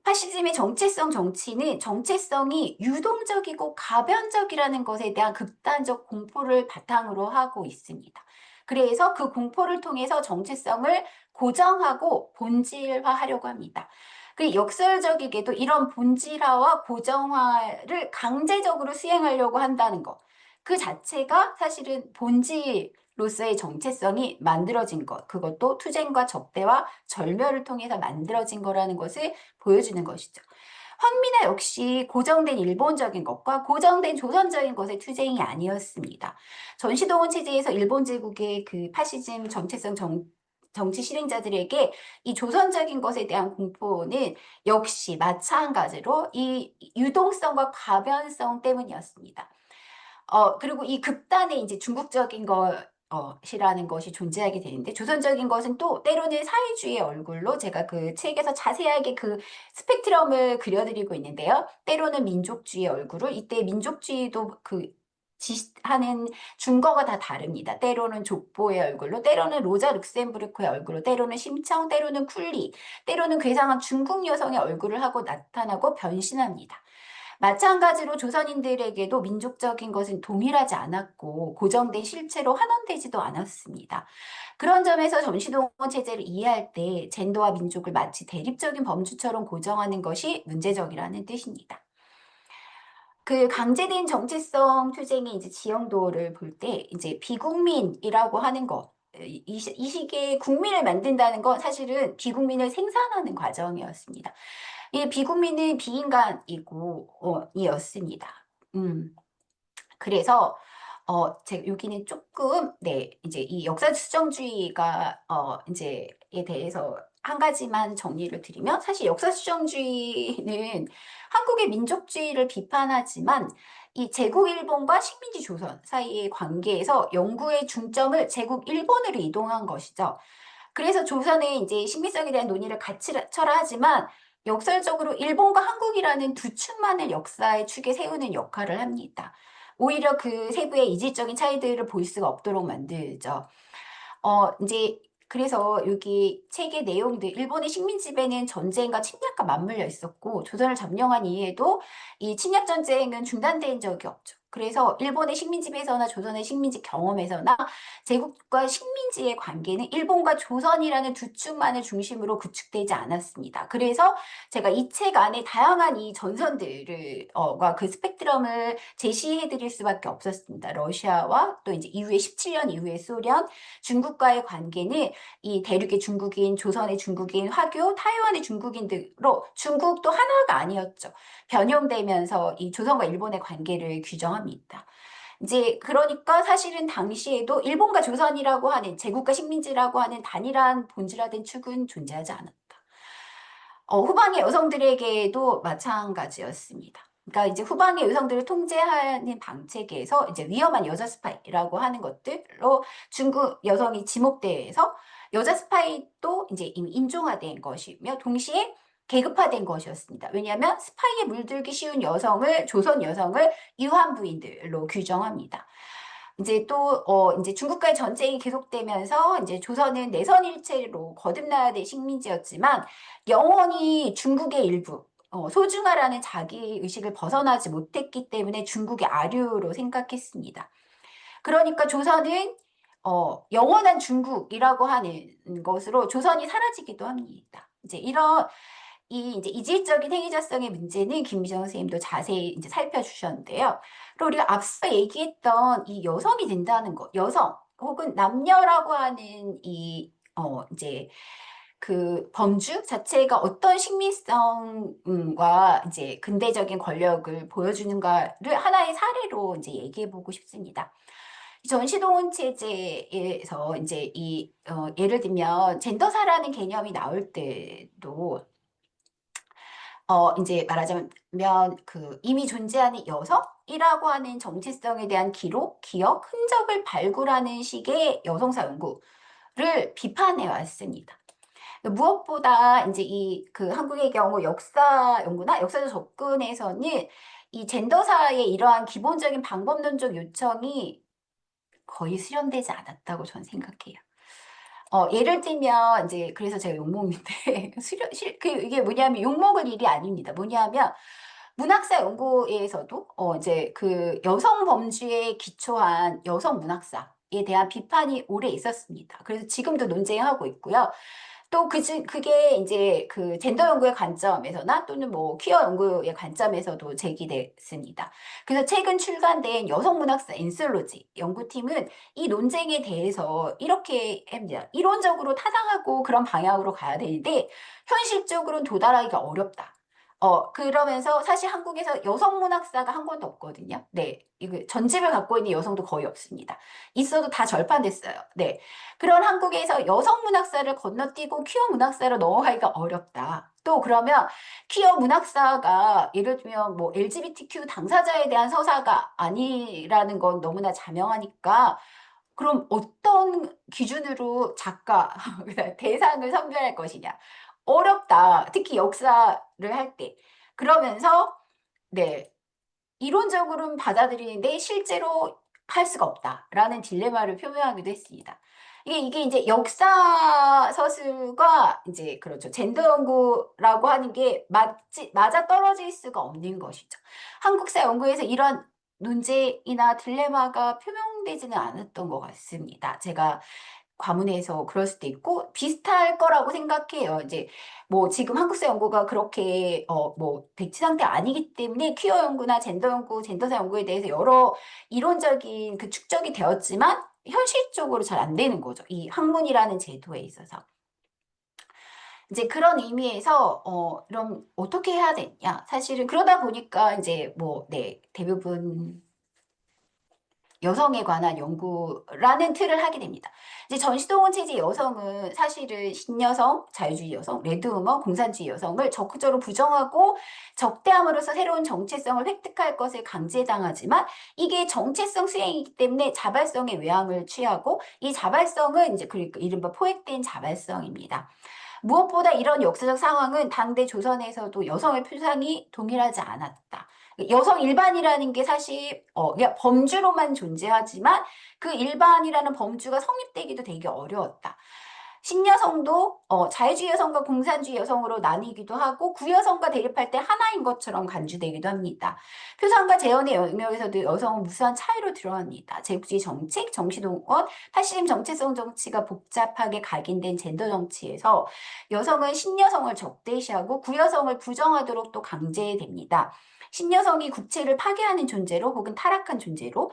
파시즘의 정체성 정치는 정체성이 유동적이고 가변적이라는 것에 대한 극단적 공포를 바탕으로 하고 있습니다. 그래서 그 공포를 통해서 정체성을 고정하고 본질화하려고 합니다. 그 역설적이게도 이런 본질화와 고정화를 강제적으로 수행하려고 한다는 것. 그 자체가 사실은 본질로서의 정체성이 만들어진 것. 그것도 투쟁과 적대와 절멸을 통해서 만들어진 거라는 것을 보여주는 것이죠. 황미나 역시 고정된 일본적인 것과 고정된 조선적인 것의 투쟁이 아니었습니다. 전시동원 체제에서 일본 제국의 그 파시즘 정체성 정치 실행자들에게 이 조선적인 것에 대한 공포는 역시 마찬가지로 이 유동성과 과변성 때문이었습니다. 그리고 이 극단의 이제 중국적인 것이라는 것이 존재하게 되는데, 조선적인 것은 또 때로는 사회주의의 얼굴로, 제가 그 책에서 자세하게 그 스펙트럼을 그려드리고 있는데요. 때로는 민족주의의 얼굴을, 이때 민족주의도 그 지시하는 증거가 다 다릅니다. 때로는 족보의 얼굴로, 때로는 로자 룩셈부르크의 얼굴로, 때로는 심청, 때로는 쿨리, 때로는 괴상한 중국 여성의 얼굴을 하고 나타나고 변신합니다. 마찬가지로 조선인들에게도 민족적인 것은 동일하지 않았고 고정된 실체로 환원되지도 않았습니다. 그런 점에서 전시동원 체제를 이해할 때 젠더와 민족을 마치 대립적인 범주처럼 고정하는 것이 문제적이라는 뜻입니다. 그 강제된 정체성 투쟁의 이제 지형도를 볼 때 이제 비국민이라고 하는 것, 이 시기에 국민을 만든다는 건 사실은 비국민을 생산하는 과정이었습니다. 이 비국민은 비인간이고 이었습니다. 그래서 제가 여기는 조금 이제 이 역사 수정주의가 이제에 대해서 한 가지만 정리를 드리면, 사실 역사 수정주의는 한국의 민족주의를 비판하지만 이 제국 일본과 식민지 조선 사이의 관계에서 연구의 중점을 제국 일본으로 이동한 것이죠. 그래서 조선의 이제 식민성에 대한 논의를 같이 철하지만 역설적으로 일본과 한국이라는 두 축만을 역사의 축에 세우는 역할을 합니다. 오히려 그 세부의 이질적인 차이들을 볼 수가 없도록 만들죠. 이제 그래서 여기 책의 내용들, 일본의 식민 지배는 전쟁과 침략과 맞물려 있었고 조선을 점령한 이후에도 이 침략 전쟁은 중단된 적이 없죠. 그래서 일본의 식민 지배에서나 조선의 식민지 경험에서나 제국과 식민지의 관계는 일본과 조선이라는 두 축만을 중심으로 구축되지 않았습니다. 그래서 제가 이 책 안에 다양한 이 전선들을 그 스펙트럼을 제시해 드릴 수밖에 없었습니다. 러시아와 또 이제 이후에 17년 이후에 소련, 중국과의 관계는 이 대륙의 중국인, 조선의 중국인, 화교, 타이완의 중국인들로 중국도 하나가 아니었죠. 변형되면서 이 조선과 일본의 관계를 규정합니다. 이제 그러니까 사실은 당시에도 일본과 조선이라고 하는 제국과 식민지라고 하는 단일한 본질화된 축은 존재하지 않았다. 후방의 여성들에게도 마찬가지였습니다. 그러니까 이제 후방의 여성들을 통제하는 방책에서 이제 위험한 여자 스파이라고 하는 것들로 중국 여성이 지목돼서 여자 스파이도 이제 이미 인종화된 것이며 동시에 계급화된 것이었습니다. 왜냐하면 스파이에 물들기 쉬운 여성을, 조선 여성을 이환부인들로 규정합니다. 이제 또 이제 중국과의 전쟁이 계속되면서 이제 조선은 내선일체로 거듭나야 될 식민지였지만 영원히 중국의 일부, 소중하라는 자기 의식을 벗어나지 못했기 때문에 중국의 아류로 생각했습니다. 그러니까 조선은 영원한 중국이라고 하는 것으로 조선이 사라지기도 합니다. 이제 이런 이 이제 이질적인 행위자성의 문제는 김미정 선생님도 자세히 이제 살펴주셨는데요. 그리고 우리가 앞서 얘기했던 이 여성이 된다는 것, 여성 혹은 남녀라고 하는 이 이제 그 범주 자체가 어떤 식민성과 이제 근대적인 권력을 보여주는가를 하나의 사례로 이제 얘기해 보고 싶습니다. 전시동원 체제에서 이제 예를 들면 젠더사라는 개념이 나올 때도 이제 말하자면 그 이미 존재하는 여성이라고 하는 정체성에 대한 기록, 기억, 흔적을 발굴하는 식의 여성사 연구를 비판해 왔습니다. 무엇보다 이제 그 한국의 경우 역사 연구나 역사적 접근에서는 이 젠더사의 이러한 기본적인 방법론적 요청이 거의 수렴되지 않았다고 저는 생각해요. 예를 들면 이제 그래서 제가 욕먹는데 이게 뭐냐면 욕먹을 일이 아닙니다. 뭐냐면 문학사 연구에서도 이제 그 여성 범주에 기초한 여성 문학사에 대한 비판이 오래 있었습니다. 그래서 지금도 논쟁하고 있고요. 또 그게 이제 그 젠더 연구의 관점에서나 또는 뭐 퀴어 연구의 관점에서도 제기됐습니다. 그래서 최근 출간된 여성문학사 엔솔로지 연구팀은 이 논쟁에 대해서 이렇게 합니다. 이론적으로 타당하고 그런 방향으로 가야 되는데 현실적으로는 도달하기가 어렵다. 그러면서 사실 한국에서 여성 문학사가 한 권도 없거든요. 네. 이거 전집을 갖고 있는 여성도 거의 없습니다. 있어도 다 절판됐어요. 네. 그런 한국에서 여성 문학사를 건너뛰고 퀴어 문학사로 넘어가기가 어렵다. 또 그러면 퀴어 문학사가 예를 들면 뭐 LGBTQ 당사자에 대한 서사가 아니라는 건 너무나 자명하니까 그럼 어떤 기준으로 작가, 대상을 선별할 것이냐. 어렵다. 특히 역사를 할 때. 그러면서, 네, 이론적으로는 받아들이는데 실제로 할 수가 없다라는 딜레마를 표명하기도 했습니다. 이게 이제 역사 서술과 이제 그렇죠. 젠더 연구라고 하는 게 맞아 떨어질 수가 없는 것이죠. 한국사 연구에서 이런 논제이나 딜레마가 표명되지는 않았던 것 같습니다. 제가 과문해서 그럴 수도 있고 비슷할 거라고 생각해요. 이제 뭐 지금 한국사 연구가 그렇게 뭐 백지 상태 아니기 때문에 퀴어 연구나 젠더 연구, 젠더사 연구에 대해서 여러 이론적인 그 축적이 되었지만 현실적으로 잘 안 되는 거죠. 이 학문이라는 제도에 있어서. 이제 그런 의미에서 그럼 어떻게 해야 되냐? 사실은 그러다 보니까 이제 뭐 네, 대부분 여성에 관한 연구라는 틀을 하게 됩니다. 이제 전시동원 체제 여성은 사실은 신여성, 자유주의 여성, 레드우먼, 공산주의 여성을 적극적으로 부정하고 적대함으로써 새로운 정체성을 획득할 것을 강제당하지만 이게 정체성 수행이기 때문에 자발성의 외양을 취하고 이 자발성은 이제 그러니까 이른바 포획된 자발성입니다. 무엇보다 이런 역사적 상황은 당대 조선에서도 여성의 표상이 동일하지 않았다. 여성 일반이라는 게 사실 그냥 범주로만 존재하지만 그 일반이라는 범주가 성립되기도 되게 어려웠다. 신여성도 자유주의 여성과 공산주의 여성으로 나뉘기도 하고 구여성과 대립할 때 하나인 것처럼 간주되기도 합니다. 표상과 재현의 영역에서도 여성은 무수한 차이로 드러납니다. 제국주의 정책, 정치동원, 파시즘 정체성 정치가 복잡하게 각인된 젠더 정치에서 여성은 신여성을 적대시하고 구여성을 부정하도록 또 강제됩니다. 신여성이 국체를 파괴하는 존재로 혹은 타락한 존재로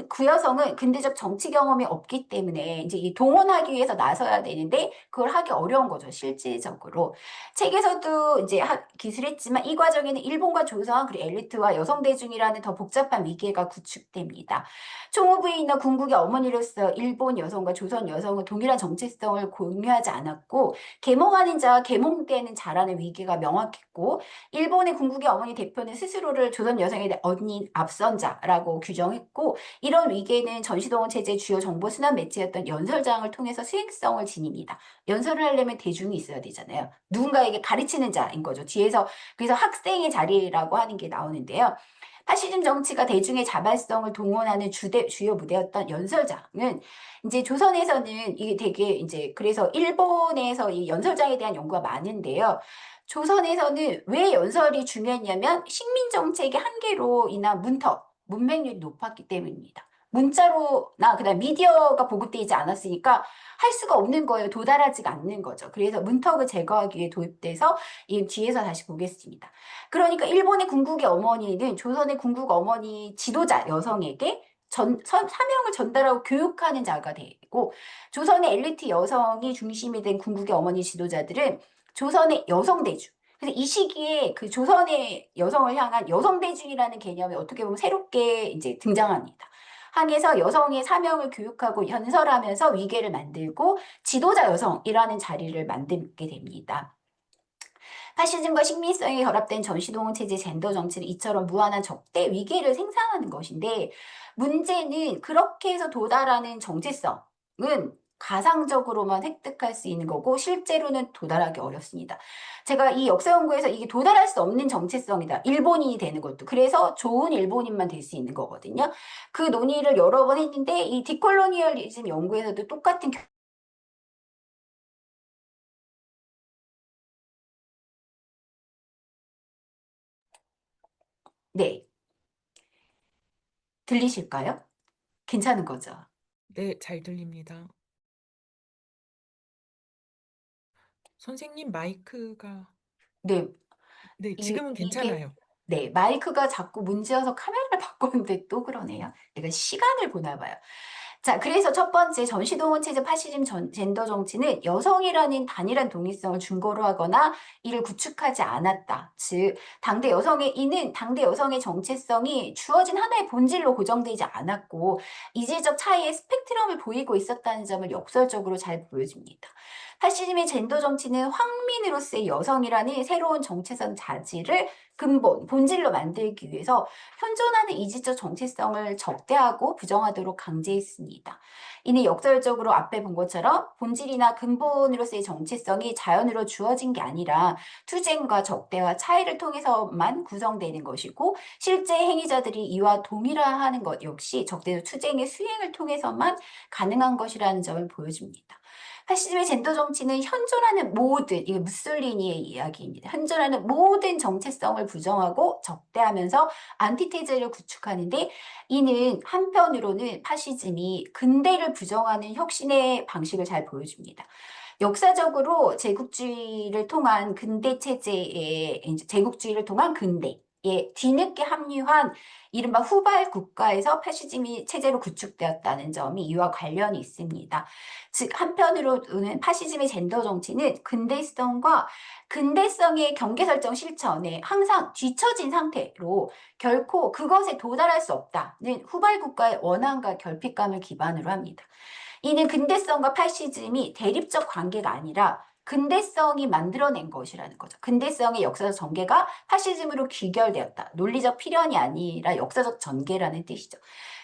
그 여성은 근대적 정치 경험이 없기 때문에 이제 이 동원하기 위해서 나서야 되는데 그걸 하기 어려운 거죠, 실질적으로. 책에서도 이제 기술했지만 이 과정에는 일본과 조선 그리고 엘리트와 여성 대중이라는 더 복잡한 위계가 구축됩니다. 총후부인이나 궁극의 어머니로서 일본 여성과 조선 여성은 동일한 정체성을 공유하지 않았고 계몽하는 자와 계몽되는 자라는 위계가 명확했고 일본의 궁극의 어머니 대표는 스스로를 조선 여성의 언니 앞선자라고 규정했고 이런 위계는 전시동원 체제의 주요 정보 순환 매체였던 연설장을 통해서 수행성을 지닙니다. 연설을 하려면 대중이 있어야 되잖아요. 누군가에게 가르치는 자인 거죠. 뒤에서 그래서 학생의 자리라고 하는 게 나오는데요. 파시즘 정치가 대중의 자발성을 동원하는 주요 무대였던 연설장은 이제 조선에서는 이게 되게 이제 그래서 일본에서 이 연설장에 대한 연구가 많은데요. 조선에서는 왜 연설이 중요했냐면 식민 정책의 한계로 인한 문맹률이 높았기 때문입니다. 문자로나 그다음 미디어가 보급되지 않았으니까 할 수가 없는 거예요. 도달하지가 않는 거죠. 그래서 문턱을 제거하기 위해 도입돼서 이 뒤에서 다시 보겠습니다. 그러니까 일본의 궁극의 어머니는 조선의 궁극 어머니 지도자 여성에게 사명을 전달하고 교육하는 자가 되고 조선의 엘리트 여성이 중심이 된 궁극의 어머니 지도자들은 조선의 여성 대중. 그래서 이 시기에 그 조선의 여성을 향한 여성 대중이라는 개념이 어떻게 보면 새롭게 이제 등장합니다. 항에서 여성의 사명을 교육하고 연설하면서 위계를 만들고 지도자 여성이라는 자리를 만들게 됩니다. 파시즘과 식민성이 결합된 전시동원 체제 젠더 정치는 이처럼 무한한 적대 위계를 생산하는 것인데 문제는 그렇게 해서 도달하는 정체성은 가상적으로만 획득할 수 있는 거고 실제로는 도달하기 어렵습니다. 제가 이 역사 연구에서 이게 도달할 수 없는 정체성이다. 일본인이 되는 것도. 그래서 좋은 일본인만 될 수 있는 거거든요. 그 논의를 여러 번 했는데 이 디콜로니얼리즘 연구에서도 똑같은 네, 들리실까요? 괜찮은 거죠? 네, 잘 들립니다. 선생님 마이크가 네, 네, 이, 지금은 이게, 괜찮아요. 네, 마이크가 자꾸 문제여서 카메라를 바꿨는데 또 그러네요. 내가 시간을 보나 봐요. 자, 그래서 첫 번째 전시동원 체제 파시즘 젠더 정치는 여성이라는 단일한 동일성을 중거로 하거나 이를 구축하지 않았다. 즉, 이는 당대 여성의 정체성이 주어진 하나의 본질로 고정되지 않았고 이질적 차이의 스펙트럼을 보이고 있었다는 점을 역설적으로 잘 보여줍니다. 파시즘의 젠더 정치는 황민으로서의 여성이라는 새로운 정체성 자질을 본질로 만들기 위해서 현존하는 이질적 정체성을 적대하고 부정하도록 강제했습니다. 이는 역설적으로 앞에 본 것처럼 본질이나 근본으로서의 정체성이 자연으로 주어진 게 아니라 투쟁과 적대와 차이를 통해서만 구성되는 것이고 실제 행위자들이 이와 동일화하는 것 역시 적대적 투쟁의 수행을 통해서만 가능한 것이라는 점을 보여줍니다. 파시즘의 젠더 정치는 현존하는 모든, 이게 무솔리니의 이야기입니다. 현존하는 모든 정체성을 부정하고 적대하면서 안티테제를 구축하는데 이는 한편으로는 파시즘이 근대를 부정하는 혁신의 방식을 잘 보여줍니다. 역사적으로 제국주의를 통한 근대 체제의 제국주의를 통한 근대에 뒤늦게 합류한 이른바 후발 국가에서 파시즘이 체제로 구축되었다는 점이 이와 관련이 있습니다. 즉 한편으로는 파시즘의 젠더 정치는 근대성의 경계 설정 실천에 항상 뒤처진 상태로 결코 그것에 도달할 수 없다는 후발 국가의 원한과 결핍감을 기반으로 합니다. 이는 근대성과 파시즘이 대립적 관계가 아니라 근대성이 만들어낸 것이라는 거죠. 근대성의 역사적 전개가 파시즘으로 귀결되었다. 논리적 필연이 아니라 역사적 전개라는 뜻이죠.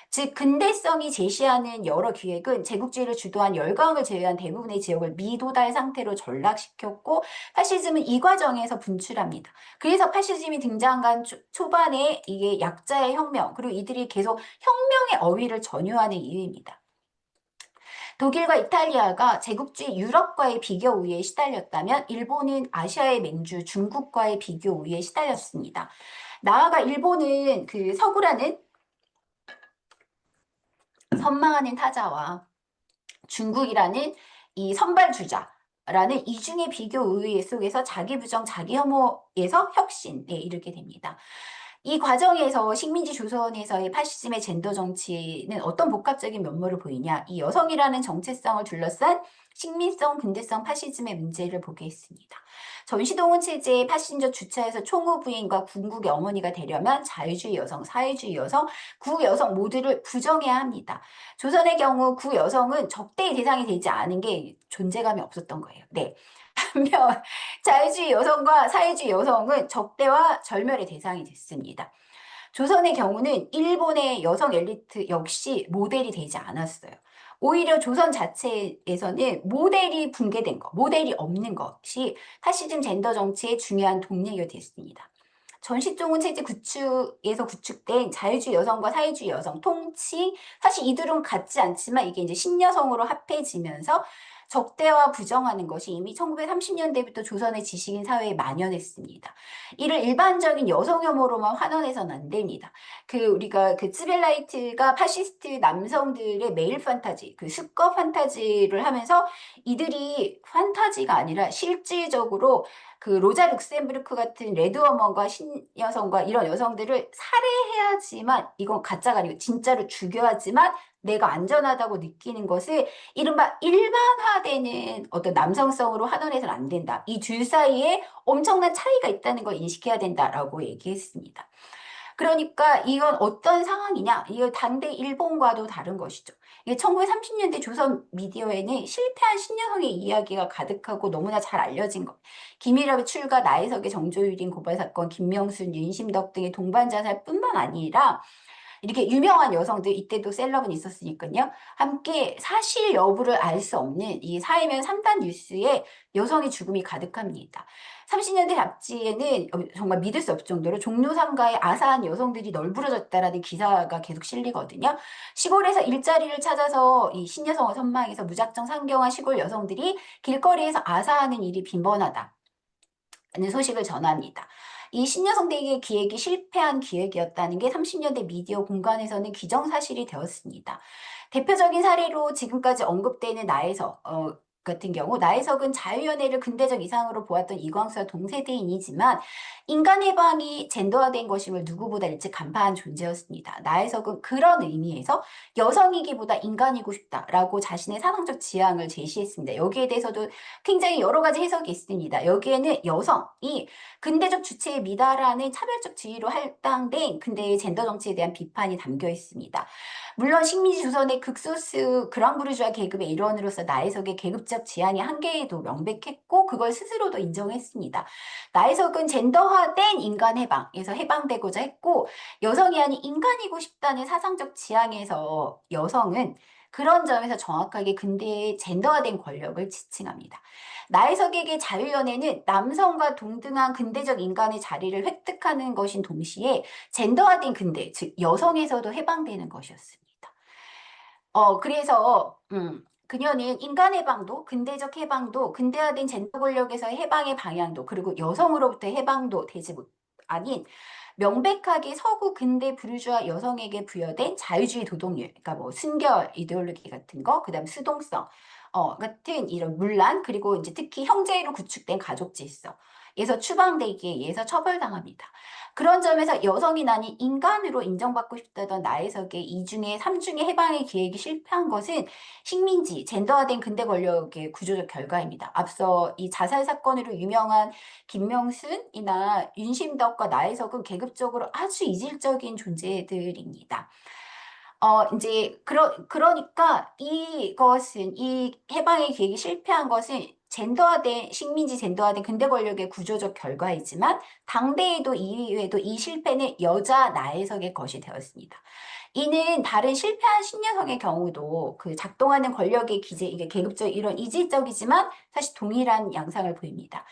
즉 근대성이 제시하는 여러 기획은 제국주의를 주도한 열강을 제외한 대부분의 지역을 미도달 상태로 전락시켰고 파시즘은 이 과정에서 분출합니다. 그래서 파시즘이 등장한 초반에 이게 약자의 혁명 그리고 이들이 계속 혁명의 어휘를 전유하는 이유입니다. 독일과 이탈리아가 제국주의 유럽과의 비교 우위에 시달렸다면 일본은 아시아의 맹주 중국과의 비교 우위에 시달렸습니다. 나아가 일본은 그 서구라는 선망하는 타자와 중국이라는 이 선발주자라는 이중의 비교 우위 속에서 자기 부정, 자기 혐오에서 혁신에 이르게 됩니다. 이 과정에서 식민지 조선에서의 파시즘의 젠더 정치는 어떤 복합적인 면모를 보이냐? 이 여성이라는 정체성을 둘러싼 식민성, 근대성 파시즘의 문제를 보게 했습니다. 전시동원 체제의 파시즘적 주체에서 총후 부인과 궁극의 어머니가 되려면 자유주의 여성, 사회주의 여성, 구여성 모두를 부정해야 합니다. 조선의 경우 구여성은 적대의 대상이 되지 않은 게 존재감이 없었던 거예요. 네. 반면 자유주의 여성과 사회주의 여성은 적대와 절멸의 대상이 됐습니다. 조선의 경우는 일본의 여성 엘리트 역시 모델이 되지 않았어요. 오히려 조선 자체에서는 모델이 붕괴된 것, 모델이 없는 것이 파시즘 젠더 정치의 중요한 동력이 됐습니다. 전시종은 체제 구축에서 구축된 자유주의 여성과 사회주의 여성, 통치, 사실 이들은 같지 않지만 이게 이제 신여성으로 합해지면서 적대와 부정하는 것이 이미 1930년대부터 조선의 지식인 사회에 만연했습니다. 이를 일반적인 여성 혐오로만 환원해서는 안 됩니다. 우리가 츠벨라이트가 파시스트 남성들의 메일 판타지, 수거 판타지를 하면서 이들이 판타지가 아니라 실질적으로 로자 룩셈부르크 같은 레드워먼과 신여성과 이런 여성들을 살해해야지만 이건 가짜가 아니고 진짜로 죽여야지만 내가 안전하다고 느끼는 것을 이른바 일반화되는 어떤 남성성으로 환원해서는 안 된다. 이 둘 사이에 엄청난 차이가 있다는 걸 인식해야 된다라고 얘기했습니다. 그러니까 이건 어떤 상황이냐? 이거 당대 일본과도 다른 것이죠. 이게 1930년대 조선 미디어에는 실패한 신여성의 이야기가 가득하고 너무나 잘 알려진 것. 김일압의 출가, 나혜석의 정조유린 고발 사건, 김명순, 윤심덕 등의 동반 자살뿐만 아니라 이렇게 유명한 여성들 이때도 셀럽은 있었으니까요. 함께 사실 여부를 알 수 없는 이 사회면 3단 뉴스에 여성의 죽음이 가득합니다. 30년대 잡지에는 정말 믿을 수 없을 정도로 종로 3가에 아사한 여성들이 널브러졌다라는 기사가 계속 실리거든요. 시골에서 일자리를 찾아서 이 신여성을 선망해서 무작정 상경한 시골 여성들이 길거리에서 아사하는 일이 빈번하다. 는 소식을 전합니다. 이 신여성 대기의 기획이 실패한 기획이었다는 게 30년대 미디어 공간에서는 기정사실이 되었습니다. 대표적인 사례로 지금까지 언급되는 나에서 같은 경우 나혜석은 자유연애를 근대적 이상으로 보았던 이광수와 동세대인이지만 인간 해방이 젠더화된 것임을 누구보다 일찍 간파한 존재였습니다. 나혜석은 그런 의미에서 여성이기보다 인간이고 싶다라고 자신의 사상적 지향을 제시했습니다. 여기에 대해서도 굉장히 여러 가지 해석이 있습니다. 여기에는 여성이 근대적 주체에 미달하는 차별적 지위로 할당된 근대의 젠더 정치에 대한 비판이 담겨 있습니다. 물론 식민지 조선의 극소수 그랑부르주아 계급의 일원으로서 나혜석의 계급적 지향의 한계에도 명백했고 그걸 스스로도 인정했습니다. 나혜석은 젠더화된 인간 해방에서 해방되고자 했고 여성이 아닌 인간이고 싶다는 사상적 지향에서 여성은 그런 점에서 정확하게 근대의 젠더화된 권력을 지칭합니다. 나혜석에게 자유연애는 남성과 동등한 근대적 인간의 자리를 획득하는 것인 동시에 젠더화된 근대, 즉 여성에서도 해방되는 것이었습니다. 그래서 그녀는 인간 해방도, 근대적 해방도, 근대화된 젠더 권력에서의 해방의 방향도, 그리고 여성으로부터의 해방도 되지 아닌 명백하게 서구 근대 부르주아 여성에게 부여된 자유주의 도덕률, 그러니까 뭐 순결 이데올로기 같은 거, 그다음 수동성, 같은 이런 문란, 그리고 이제 특히 형제로 구축된 가족 질서에서 추방되기에 의해서 처벌당합니다. 그런 점에서 여성이 아닌 인간으로 인정받고 싶다던 나혜석의 이중의 삼중의 해방의 기획이 실패한 것은 식민지, 젠더화된 근대 권력의 구조적 결과입니다. 앞서 이 자살 사건으로 유명한 김명순이나 윤심덕과 나혜석은 계급적으로 아주 이질적인 존재들입니다. 이제, 그러니까 이것은, 이 해방의 계획이 실패한 것은 식민지 젠더화된 근대 권력의 구조적 결과이지만, 당대에도 이외에도 이 실패는 여자 나혜석의 것이 되었습니다. 이는 다른 실패한 신여성의 경우도 그 작동하는 권력의 기제, 이게 계급적 이런 이질적이지만 사실 동일한 양상을 보입니다.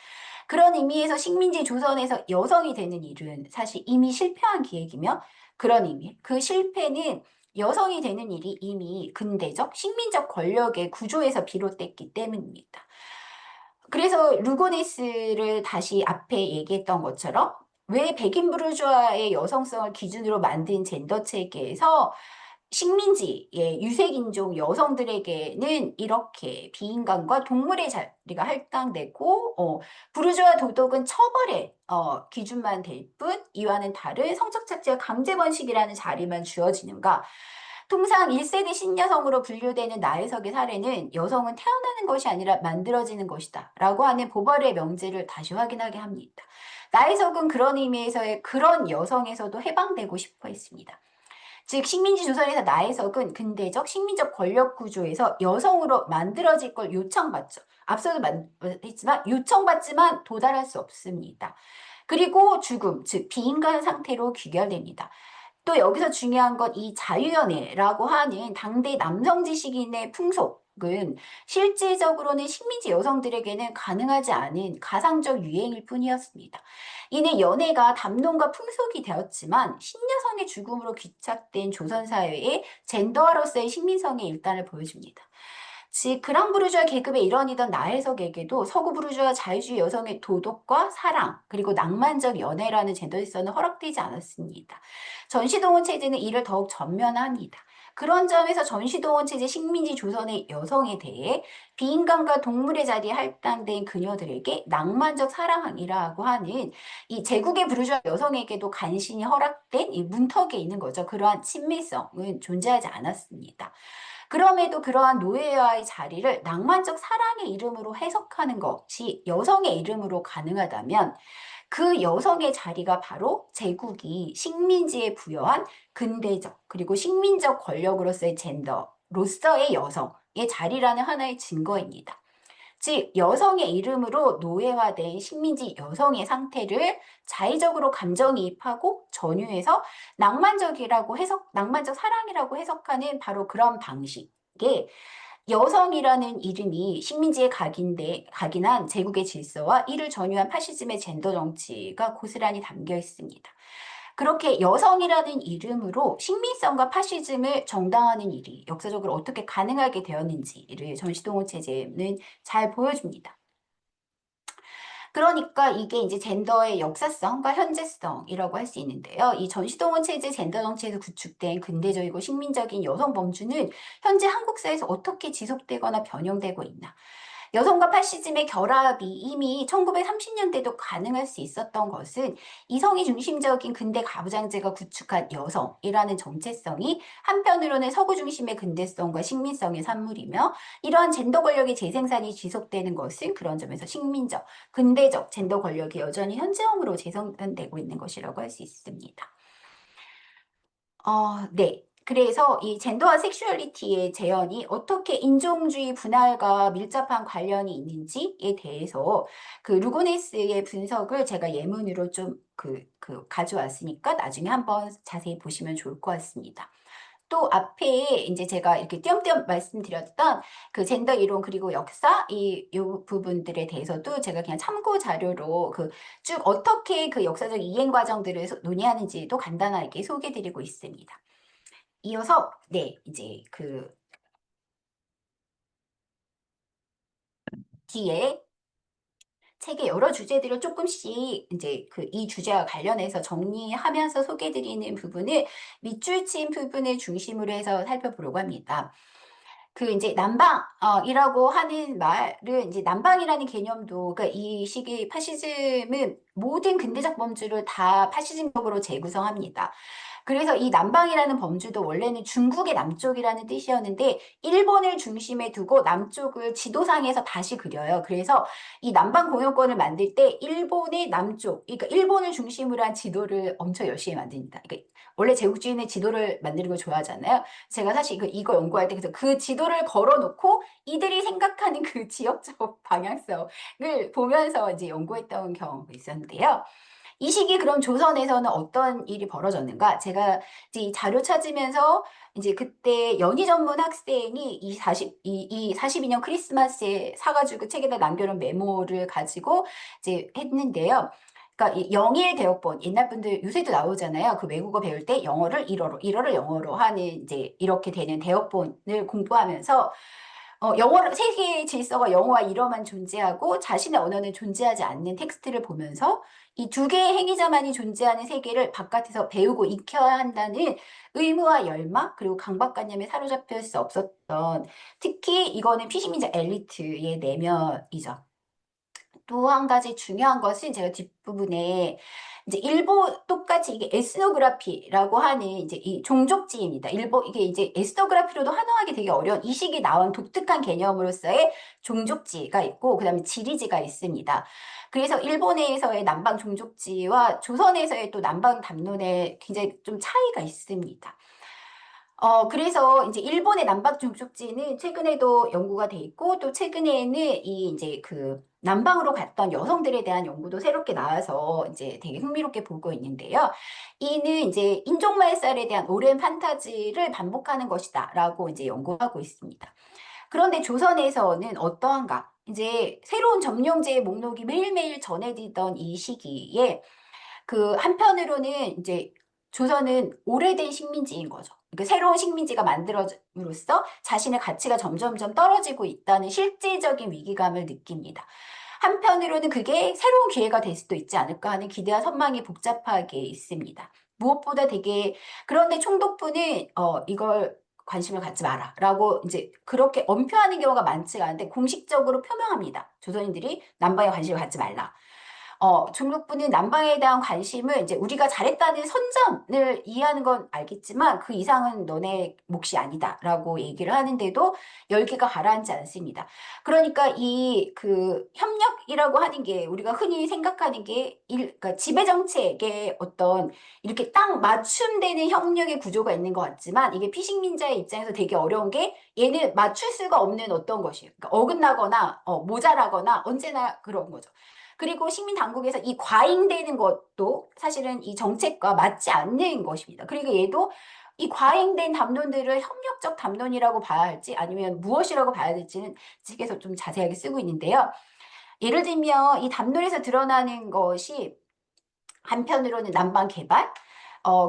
그런 의미에서 식민지 조선에서 여성이 되는 일은 사실 이미 실패한 기획이며 그런 의미, 그 실패는 여성이 되는 일이 이미 근대적, 식민적 권력의 구조에서 비롯됐기 때문입니다. 그래서 루고네스를 다시 앞에 얘기했던 것처럼 왜 백인 부르주아의 여성성을 기준으로 만든 젠더 체계에서 식민지의 유색인종 여성들에게는 이렇게 비인간과 동물의 자리가 할당되고 부르주아 도덕은 처벌의 기준만 될 뿐 이와는 다른 성적 착취와 강제 번식이라는 자리만 주어지는가? 통상 1세대 신여성으로 분류되는 나혜석의 사례는 여성은 태어나는 것이 아니라 만들어지는 것이다 라고 하는 보벌의 명제를 다시 확인하게 합니다. 나혜석은 그런 의미에서의 그런 여성에서도 해방되고 싶어 했습니다. 즉 식민지 조선에서 나혜석은 근대적 식민적 권력 구조에서 여성으로 만들어질 걸 요청받죠. 앞서도 말했지만 요청받지만 도달할 수 없습니다. 그리고 죽음, 즉 비인간 상태로 귀결됩니다. 또 여기서 중요한 건 이 자유연애라고 하는 당대 남성 지식인의 풍속은 실질적으로는 식민지 여성들에게는 가능하지 않은 가상적 유행일 뿐이었습니다. 이는 연애가 담론과 풍속이 되었지만 신여성의 죽음으로 귀착된 조선 사회의 젠더화로서의 식민성의 일단을 보여줍니다. 즉 그랑 부르주아 계급의 일원이던 나혜석에게도 서구 부르주아 자유주의 여성의 도덕과 사랑 그리고 낭만적 연애라는 젠더성은 허락되지 않았습니다. 전시동원 체제는 이를 더욱 전면합니다. 그런 점에서 전시동원 체제 식민지 조선의 여성에 대해 비인간과 동물의 자리에 할당된 그녀들에게 낭만적 사랑이라고 하는 이 제국의 부르주아 여성에게도 간신히 허락된 이 문턱에 있는 거죠. 그러한 친밀성은 존재하지 않았습니다. 그럼에도 그러한 노예와의 자리를 낭만적 사랑의 이름으로 해석하는 것이 여성의 이름으로 가능하다면 그 여성의 자리가 바로 제국이 식민지에 부여한 근대적 그리고 식민적 권력으로서의 젠더로서의 여성의 자리라는 하나의 증거입니다. 즉 여성의 이름으로 노예화된 식민지 여성의 상태를 자의적으로 감정이입하고 전유해서 낭만적 사랑이라고 해석하는 바로 그런 방식의 여성이라는 이름이 식민지에 각인한 제국의 질서와 이를 전유한 파시즘의 젠더 정치가 고스란히 담겨 있습니다. 그렇게 여성이라는 이름으로 식민성과 파시즘을 정당화하는 일이 역사적으로 어떻게 가능하게 되었는지를 전시동원 체제는 잘 보여줍니다. 그러니까 이게 이제 젠더의 역사성과 현재성이라고 할 수 있는데요. 이 전시동원 체제 젠더 정치에서 구축된 근대적이고 식민적인 여성 범주는 현재 한국 사회에서 어떻게 지속되거나 변형되고 있나? 여성과 파시즘의 결합이 이미 1930년대도 가능할 수 있었던 것은 이성이 중심적인 근대 가부장제가 구축한 여성이라는 정체성이 한편으로는 서구 중심의 근대성과 식민성의 산물이며, 이러한 젠더 권력의 재생산이 지속되는 것은 그런 점에서 식민적, 근대적 젠더 권력이 여전히 현재형으로 재생산되고 있는 것이라고 할 수 있습니다. 네. 그래서 이 젠더와 섹슈얼리티의 재현이 어떻게 인종주의 분할과 밀접한 관련이 있는지에 대해서 그 루고네스의 분석을 제가 예문으로 좀 가져왔으니까 나중에 한번 자세히 보시면 좋을 것 같습니다. 또 앞에 이제 제가 이렇게 띄엄띄엄 말씀드렸던 그 젠더 이론 그리고 역사 요 부분들에 대해서도 제가 그냥 참고 자료로 그 쭉 어떻게 그 역사적 이행 과정들을 논의하는지도 간단하게 소개해 드리고 있습니다. 이어서 네, 이제 그 뒤에 책의 여러 주제들을 조금씩 이제 이 주제와 관련해서 정리하면서 소개해 드리는 부분을 밑줄 친 부분을 중심으로 해서 살펴보려고 합니다. 그 이제 남방이라고 하는 말은 이제 남방이라는 개념도, 그러니까 이 시기 파시즘은 모든 근대적 범주를 다 파시즘적으로 재구성합니다. 그래서 이 남방이라는 범주도 원래는 중국의 남쪽이라는 뜻이었는데 일본을 중심에 두고 남쪽을 지도상에서 다시 그려요. 그래서 이 남방 공영권을 만들 때 일본의 남쪽, 그러니까 일본을 중심으로 한 지도를 엄청 열심히 만듭니다. 그러니까 원래 제국주의는 지도를 만드는 걸 좋아하잖아요. 제가 사실 이거 연구할 때 그래서 그 지도를 걸어놓고 이들이 생각하는 그 지역적 방향성을 보면서 이제 연구했던 경우가 있었는데요. 이 시기 그럼 조선에서는 어떤 일이 벌어졌는가? 제가 이제 이 자료 찾으면서 이제 그때 연희 전문 학생이 이 42년 크리스마스에 사가지고 책에다 남겨놓은 메모를 가지고 이제 했는데요. 그러니까 이 영일 대역본, 옛날 분들 요새도 나오잖아요. 그 외국어 배울 때 영어를 일어를 영어로 하는 이제 이렇게 되는 대역본을 공부하면서 영어를 세계의 질서가 영어와 일어만 존재하고 자신의 언어는 존재하지 않는 텍스트를 보면서 이 두 개의 행위자만이 존재하는 세계를 바깥에서 배우고 익혀야 한다는 의무와 열망 그리고 강박관념에 사로잡힐 수 없었던, 특히 이거는 피식민자 엘리트의 내면이죠. 또 한 가지 중요한 것은 제가 뒷부분에 이제 일본 똑같이 이게 에스노그라피라고 하는 이제 이 종족지입니다. 일본 이게 이제 에스노그라피로도 환호하기 되게 어려운 이 시기에 나온 독특한 개념으로서의 종족지가 있고 그다음에 지리지가 있습니다. 그래서 일본에서의 남방 종족지와 조선에서의 또 남방 담론에 굉장히 좀 차이가 있습니다. 그래서 이제 일본의 남방 종족지는 최근에도 연구가 돼 있고 또 최근에는 이 이제 그 남방으로 갔던 여성들에 대한 연구도 새롭게 나와서 이제 되게 흥미롭게 보고 있는데요. 이는 이제 인종말살에 대한 오랜 판타지를 반복하는 것이다라고 이제 연구하고 있습니다. 그런데 조선에서는 어떠한가? 이제 새로운 점령제의 목록이 매일매일 전해지던 이 시기에 그 한편으로는 이제 조선은 오래된 식민지인 거죠. 그러니까 새로운 식민지가 만들어짐으로써 자신의 가치가 점점점 떨어지고 있다는 실제적인 위기감을 느낍니다. 한편으로는 그게 새로운 기회가 될 수도 있지 않을까 하는 기대와 선망이 복잡하게 있습니다. 무엇보다 되게 그런데 총독부는 이걸 관심을 갖지 마라라고 이제 그렇게 엄표하는 경우가 많지가 않은데 공식적으로 표명합니다. 조선인들이 남방에 관심을 갖지 말라. 중국분은 남방에 대한 관심을 이제 우리가 잘했다는 선전을 이해하는 건 알겠지만 그 이상은 너네 몫이 아니다라고 얘기를 하는데도 열기가 가라앉지 않습니다. 그러니까 이 그 협력이라고 하는 게 우리가 흔히 생각하는 게 그러니까 지배 정책의 어떤 이렇게 딱 맞춤되는 협력의 구조가 있는 것 같지만 이게 피식민자의 입장에서 되게 어려운 게 얘는 맞출 수가 없는 어떤 것이에요. 그러니까 어긋나거나 모자라거나 언제나 그런 거죠. 그리고 식민 당국에서 이 과잉되는 것도 사실은 이 정책과 맞지 않는 것입니다. 그리고 얘도 이 과잉된 담론들을 협력적 담론이라고 봐야 할지 아니면 무엇이라고 봐야 될지는 책에서 좀 자세하게 쓰고 있는데요. 예를 들면 이 담론에서 드러나는 것이 한편으로는 남방 개발,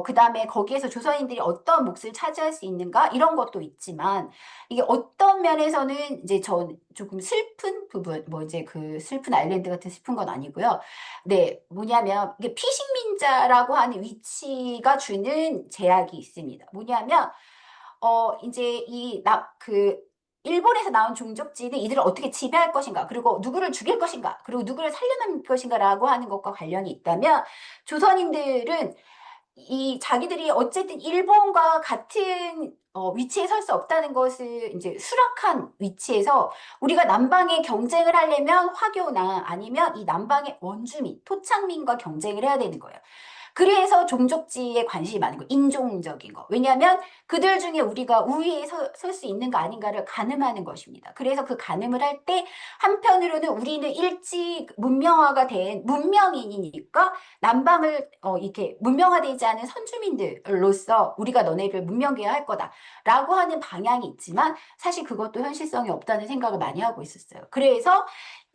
그다음에 거기에서 조선인들이 어떤 몫을 차지할 수 있는가 이런 것도 있지만 이게 어떤 면에서는 이제 전 조금 슬픈 부분, 뭐 이제 그 슬픈 아일랜드 같은 슬픈 건 아니고요. 네, 뭐냐면 이게 피식민자라고 하는 위치가 주는 제약이 있습니다. 뭐냐면 이제 이 그 일본에서 나온 종족지는 이들을 어떻게 지배할 것인가, 그리고 누구를 죽일 것인가, 그리고 누구를 살려남을 것인가라고 하는 것과 관련이 있다면, 조선인들은 이 자기들이 어쨌든 일본과 같은 위치에 설 수 없다는 것을 이제 수락한 위치에서, 우리가 남방에 경쟁을 하려면 화교나 아니면 이 남방의 원주민, 토착민과 경쟁을 해야 되는 거예요. 그래서 종족지에 관심이 많은 거예요. 인종적인 거. 왜냐하면 그들 중에 우리가 우위에 설 수 있는 거 아닌가를 가늠하는 것입니다. 그래서 그 가늠을 할 때 한편으로는 우리는 일찍 문명화가 된 문명인이니까 남방을 이렇게 문명화되지 않은 선주민들로서 우리가 너네를 문명계야 할 거다라고 하는 방향이 있지만, 사실 그것도 현실성이 없다는 생각을 많이 하고 있었어요. 그래서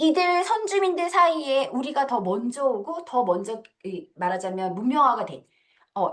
이들 선주민들 사이에 우리가 더 먼저 오고 더 먼저 말하자면 문명화가 된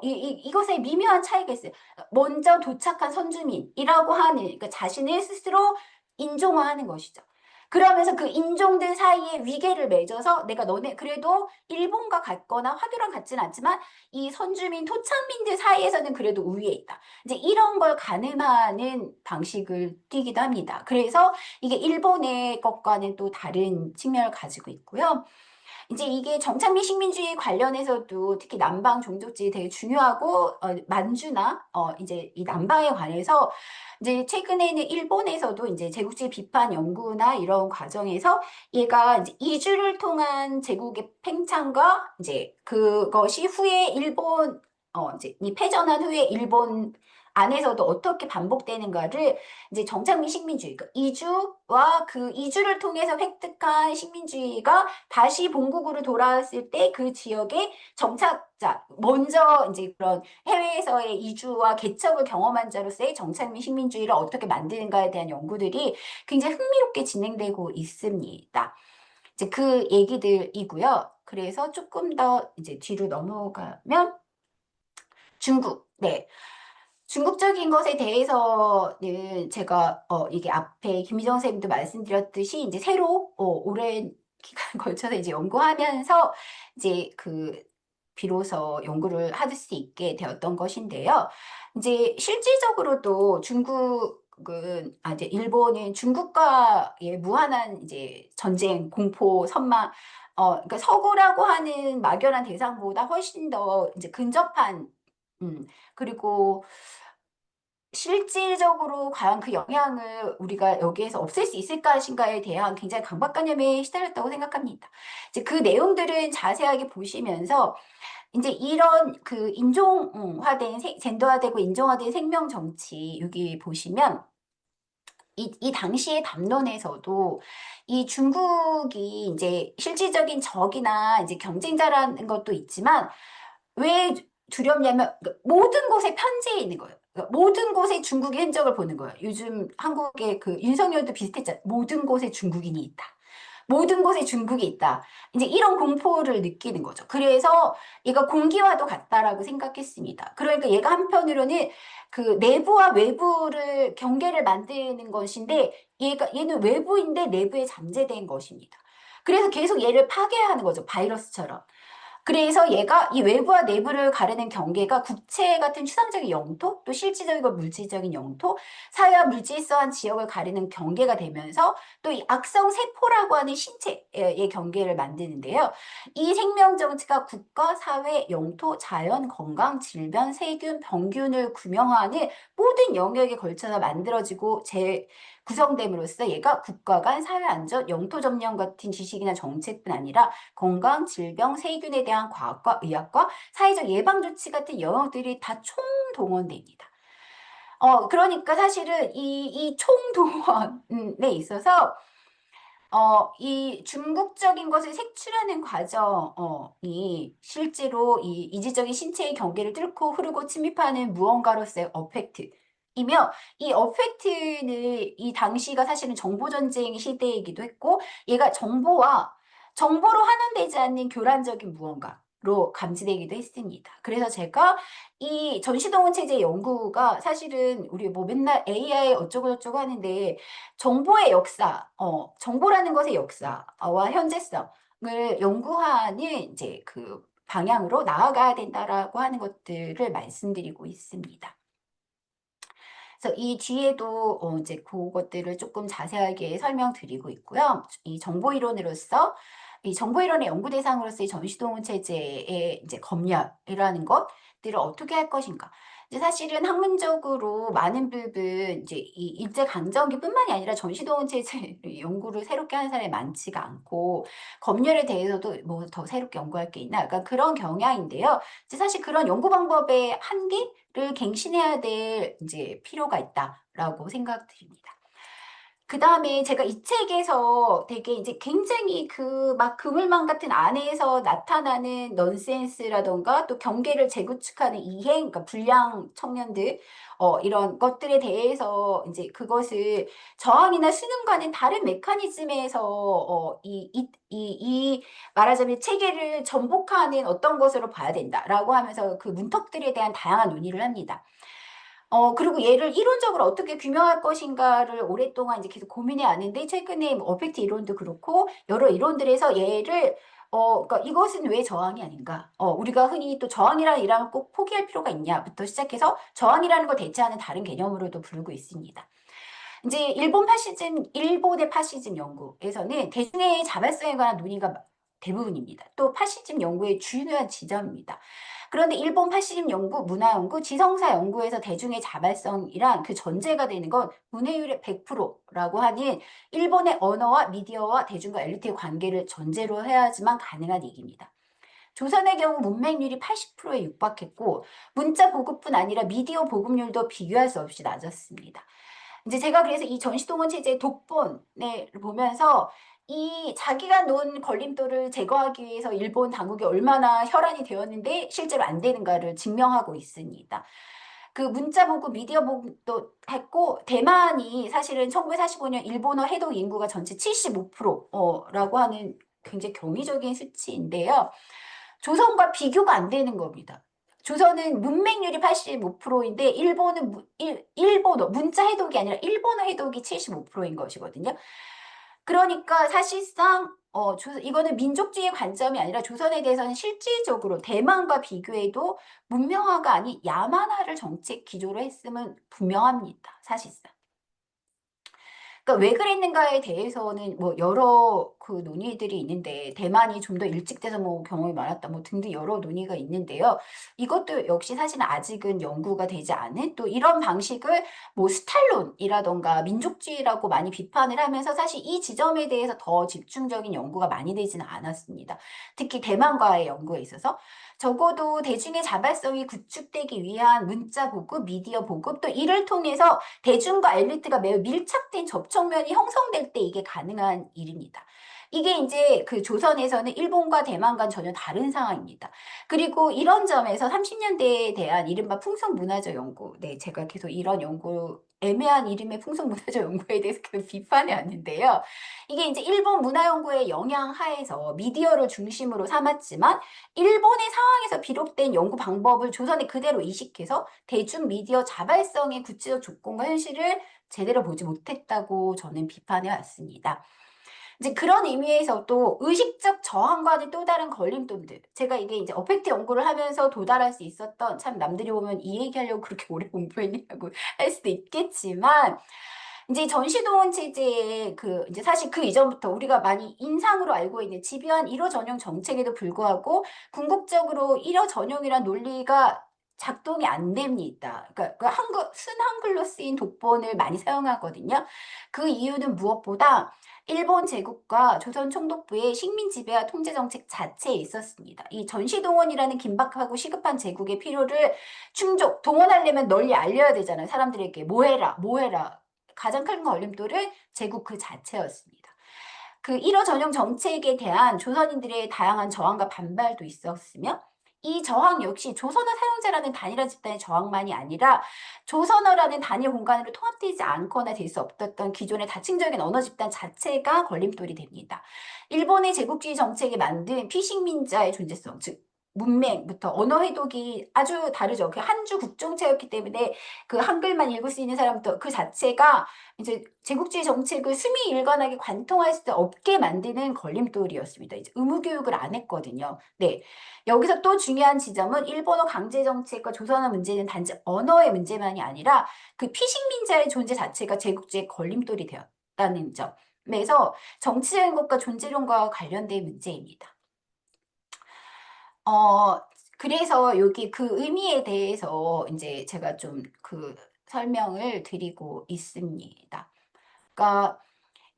이것에 미묘한 차이가 있어요. 먼저 도착한 선주민이라고 하는, 그러니까 자신을 스스로 인종화하는 것이죠. 그러면서 그 인종들 사이에 위계를 맺어서 내가 너네 그래도 일본과 같거나 화교랑 같지는 않지만 이 선주민 토착민들 사이에서는 그래도 우위에 있다. 이제 이런 걸 가늠하는 방식을 띠기도 합니다. 그래서 이게 일본의 것과는 또 다른 측면을 가지고 있고요. 이제 이게 정착민 식민주의 관련해서도 특히 남방 종족지 되게 중요하고, 만주나 이제 이 남방에 관해서 이제 최근에는 일본에서도 이제 제국주의 비판 연구나 이런 과정에서 얘가 이제 이주를 통한 제국의 팽창과 이제 그것이 후에 일본 이제 이 패전한 후에 일본 안에서도 어떻게 반복되는가를 이제 정착민 식민주의, 그러니까 이주와 그 이주를 통해서 획득한 식민주의가 다시 본국으로 돌아왔을 때 그 지역의 정착자, 먼저 이제 그런 해외에서의 이주와 개척을 경험한 자로서의 정착민 식민주의를 어떻게 만드는가에 대한 연구들이 굉장히 흥미롭게 진행되고 있습니다. 이제 그 얘기들이고요. 그래서 조금 더 이제 뒤로 넘어가면 중국, 네. 중국적인 것에 대해서는 제가 이게 앞에 김희정 선생님도 말씀드렸듯이 이제 새로 오랜 기간 걸쳐서 이제 연구하면서 이제 비로소 연구를 할 수 있게 되었던 것인데요. 이제 실질적으로도 중국은 이제 일본은 중국과의 무한한 이제 전쟁, 공포, 선망, 그러니까 서구라고 하는 막연한 대상보다 훨씬 더 이제 근접한, 그리고 실질적으로 과연 그 영향을 우리가 여기에서 없앨 수 있을 것인가에 대한 굉장히 강박관념에 시달렸다고 생각합니다. 이제 그 내용들은 자세하게 보시면서 이제 이런 그 인종화된 젠더화되고 인종화된 생명 정치, 여기 보시면 이 당시의 담론에서도 이 중국이 이제 실질적인 적이나 이제 경쟁자라는 것도 있지만, 왜 두렵냐면 모든 곳에 편지해 있는 거예요. 그러니까 모든 곳에 중국의 흔적을 보는 거예요. 요즘 한국의 그 윤석열도 비슷했잖아요. 모든 곳에 중국인이 있다. 모든 곳에 중국이 있다. 이제 이런 공포를 느끼는 거죠. 그래서 얘가 공기와도 같다라고 생각했습니다. 그러니까 얘가 한편으로는 그 내부와 외부를 경계를 만드는 것인데, 얘는 외부인데 내부에 잠재된 것입니다. 그래서 계속 얘를 파괴하는 거죠. 바이러스처럼. 그래서 얘가 이 외부와 내부를 가르는 경계가 국채 같은 추상적인 영토, 또 실질적이고 물질적인 영토, 사회와 물질서한 지역을 가리는 경계가 되면서 또 이 악성 세포라고 하는 신체의 경계를 만드는데요. 이 생명 정치가 국가, 사회, 영토, 자연, 건강, 질병, 세균, 병균을 규명하는 모든 영역에 걸쳐서 만들어지고 구성됨으로써 얘가 국가 간 사회 안전, 영토 점령 같은 지식이나 정책뿐 아니라 건강, 질병, 세균에 대한 과학과 의학과 사회적 예방 조치 같은 영역들이 다 총동원됩니다. 그러니까 사실은 이 총동원에 있어서 이 중국적인 것을 색출하는 과정이 실제로 이 이지적인 신체의 경계를 뚫고 흐르고 침입하는 무언가로서의 어펙트이며, 이 어펙트는 이 당시가 사실은 정보전쟁 시대이기도 했고, 얘가 정보로 환원되지 않는 교란적인 무언가로 감지되기도 했습니다. 그래서 제가 이 전시동원 체제 연구가 사실은 우리 뭐 맨날 AI 어쩌고저쩌고 하는데, 정보의 역사, 정보라는 것의 역사와 현재성을 연구하는 이제 그 방향으로 나아가야 된다라고 하는 것들을 말씀드리고 있습니다. 그래서 이 뒤에도 이제 그것들을 조금 자세하게 설명드리고 있고요. 이 정보 이론으로서 이 정보 이론의 연구 대상으로서의 전시동원 체제의 이제 검열이라는 것들을 어떻게 할 것인가. 이제 사실은 학문적으로 많은 부분 이제 이 일제 강점기뿐만이 아니라 전시동원 체제 연구를 새롭게 하는 사람이 많지가 않고 검열에 대해서도 뭐 더 새롭게 연구할 게 있나 약간 그런 경향인데요. 이제 사실 그런 연구 방법의 한계를 갱신해야 될 이제 필요가 있다라고 생각드립니다. 그다음에 제가 이 책에서 되게 이제 굉장히 그 막 그물망 같은 안에서 나타나는 넌센스라든가 또 경계를 재구축하는 이행, 그러니까 불량 청년들, 이런 것들에 대해서 이제 그것을 저항이나 수능과는 다른 메커니즘에서 말하자면 체계를 전복하는 어떤 것으로 봐야 된다라고 하면서 그 문턱들에 대한 다양한 논의를 합니다. 그리고 얘를 이론적으로 어떻게 규명할 것인가를 오랫동안 이제 계속 고민해 왔는데 최근에 뭐 어펙트 이론도 그렇고 여러 이론들에서 얘를 그러니까 이것은 왜 저항이 아닌가? 우리가 흔히 또 저항이라는 이름을 꼭 포기할 필요가 있냐부터 시작해서 저항이라는 걸 대체하는 다른 개념으로도 부르고 있습니다. 이제 일본의 파시즘 연구에서는 대중의 자발성에 관한 논의가 대부분입니다. 또 파시즘 연구의 중요한 지점입니다. 그런데 일본 파시즘 연구, 문화 연구, 지성사 연구에서 대중의 자발성이란 그 전제가 되는 건 문해율의 100%라고 하는 일본의 언어와 미디어와 대중과 엘리트의 관계를 전제로 해야지만 가능한 얘기입니다. 조선의 경우 문맹률이 80%에 육박했고 문자 보급뿐 아니라 미디어 보급률도 비교할 수 없이 낮았습니다. 이제 제가 그래서 이 전시동원 체제의 독본을 보면서 이 자기가 놓은 걸림돌을 제거하기 위해서 일본 당국이 얼마나 혈안이 되었는데 실제로 안 되는가를 증명하고 있습니다. 그 문자 보고 미디어 보고도 했고 대만이 사실은 1945년 일본어 해독 인구가 전체 75%라고 하는 굉장히 경이적인 수치인데요. 조선과 비교가 안 되는 겁니다. 조선은 문맹률이 85%인데 일본어 문자 해독이 아니라 일본어 해독이 75%인 것이거든요. 그러니까 사실상 이거는 민족주의 관점이 아니라 조선에 대해서는 실질적으로 대만과 비교해도 문명화가 아닌 야만화를 정책 기조로 했음은 분명합니다. 사실상. 그러니까 왜 그랬는가에 대해서는 뭐 여러 그 논의들이 있는데 대만이 좀 더 일찍 돼서 뭐 경험이 많았다 뭐 등등 여러 논의가 있는데요. 이것도 역시 사실은 아직은 연구가 되지 않은 또 이런 방식을 뭐 스탈론이라던가 민족주의라고 많이 비판을 하면서 사실 이 지점에 대해서 더 집중적인 연구가 많이 되지는 않았습니다. 특히 대만과의 연구에 있어서 적어도 대중의 자발성이 구축되기 위한 문자 보급, 미디어 보급 또 이를 통해서 대중과 엘리트가 매우 밀착된 접촉면이 형성될 때 이게 가능한 일입니다. 이게 이제 그 조선에서는 일본과 대만과는 전혀 다른 상황입니다. 그리고 이런 점에서 30년대에 대한 이른바 풍속문화적 연구, 네, 제가 계속 이런 연구, 애매한 이름의 풍속문화적 연구에 대해서 계속 비판해 왔는데요. 이게 이제 일본 문화연구의 영향 하에서 미디어를 중심으로 삼았지만 일본의 상황에서 비롯된 연구 방법을 조선에 그대로 이식해서 대중 미디어 자발성의 구체적 조건과 현실을 제대로 보지 못했다고 저는 비판해 왔습니다. 이제 그런 의미에서도 의식적 저항과는 또 다른 걸림돌들. 제가 이게 이제 어펙트 연구를 하면서 도달할 수 있었던 참 남들이 보면 이 얘기하려고 그렇게 오래 공부했냐고 할 수도 있겠지만 이제 전시동원 체제의 그 이제 사실 그 이전부터 우리가 많이 인상으로 알고 있는 집요한 1호 전용 정책에도 불구하고 궁극적으로 1호 전용이란 논리가 작동이 안 됩니다. 그러니까 그 순한글로 쓰인 독본을 많이 사용하거든요. 그 이유는 무엇보다 일본 제국과 조선 총독부의 식민 지배와 통제 정책 자체에 있었습니다. 이 전시동원이라는 긴박하고 시급한 제국의 필요를 동원하려면 널리 알려야 되잖아요. 사람들에게 뭐 해라, 뭐 해라. 가장 큰 걸림돌은 제국 그 자체였습니다. 그 1호 전용 정책에 대한 조선인들의 다양한 저항과 반발도 있었으며 이 저항 역시 조선어 사용자라는 단일한 집단의 저항만이 아니라 조선어라는 단일 공간으로 통합되지 않거나 될 수 없었던 기존의 다층적인 언어 집단 자체가 걸림돌이 됩니다. 일본의 제국주의 정책에 만든 피식민자의 존재성, 즉 문맹부터 언어 회독이 아주 다르죠. 그 한주 국정체였기 때문에 그 한글만 읽을 수 있는 사람부터 그 자체가 이제 제국주의 정책을 수미일관하게 관통할 수 없게 만드는 걸림돌이었습니다. 이제 의무 교육을 안 했거든요. 네. 여기서 또 중요한 지점은 일본어 강제 정책과 조선어 문제는 단지 언어의 문제만이 아니라 그 피식민자의 존재 자체가 제국주의 걸림돌이 되었다는 점. 그래서 정치적인 것과 존재론과 관련된 문제입니다. 어, 그래서 여기 그 의미에 대해서 이제 제가 좀 그 설명을 드리고 있습니다. 그러니까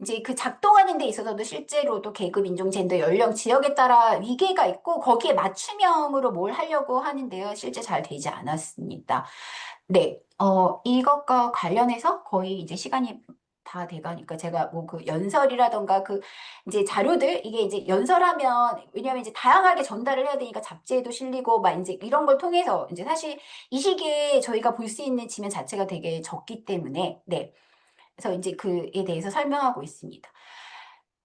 이제 그 작동하는 데 있어서도 실제로도 계급, 인종, 젠더, 연령, 지역에 따라 위계가 있고 거기에 맞춤형으로 뭘 하려고 하는데요. 실제 잘 되지 않았습니다. 네, 이것과 관련해서 거의 이제 시간이 다 돼가니까 제가 뭐 그 연설이라던가 그 이제 자료들 이게 이제 연설하면 왜냐하면 이제 다양하게 전달을 해야 되니까 잡지에도 실리고 막 이제 이런 걸 통해서 이제 사실 이 시기에 저희가 볼 수 있는 지면 자체가 되게 적기 때문에 네. 그래서 이제 그에 대해서 설명하고 있습니다.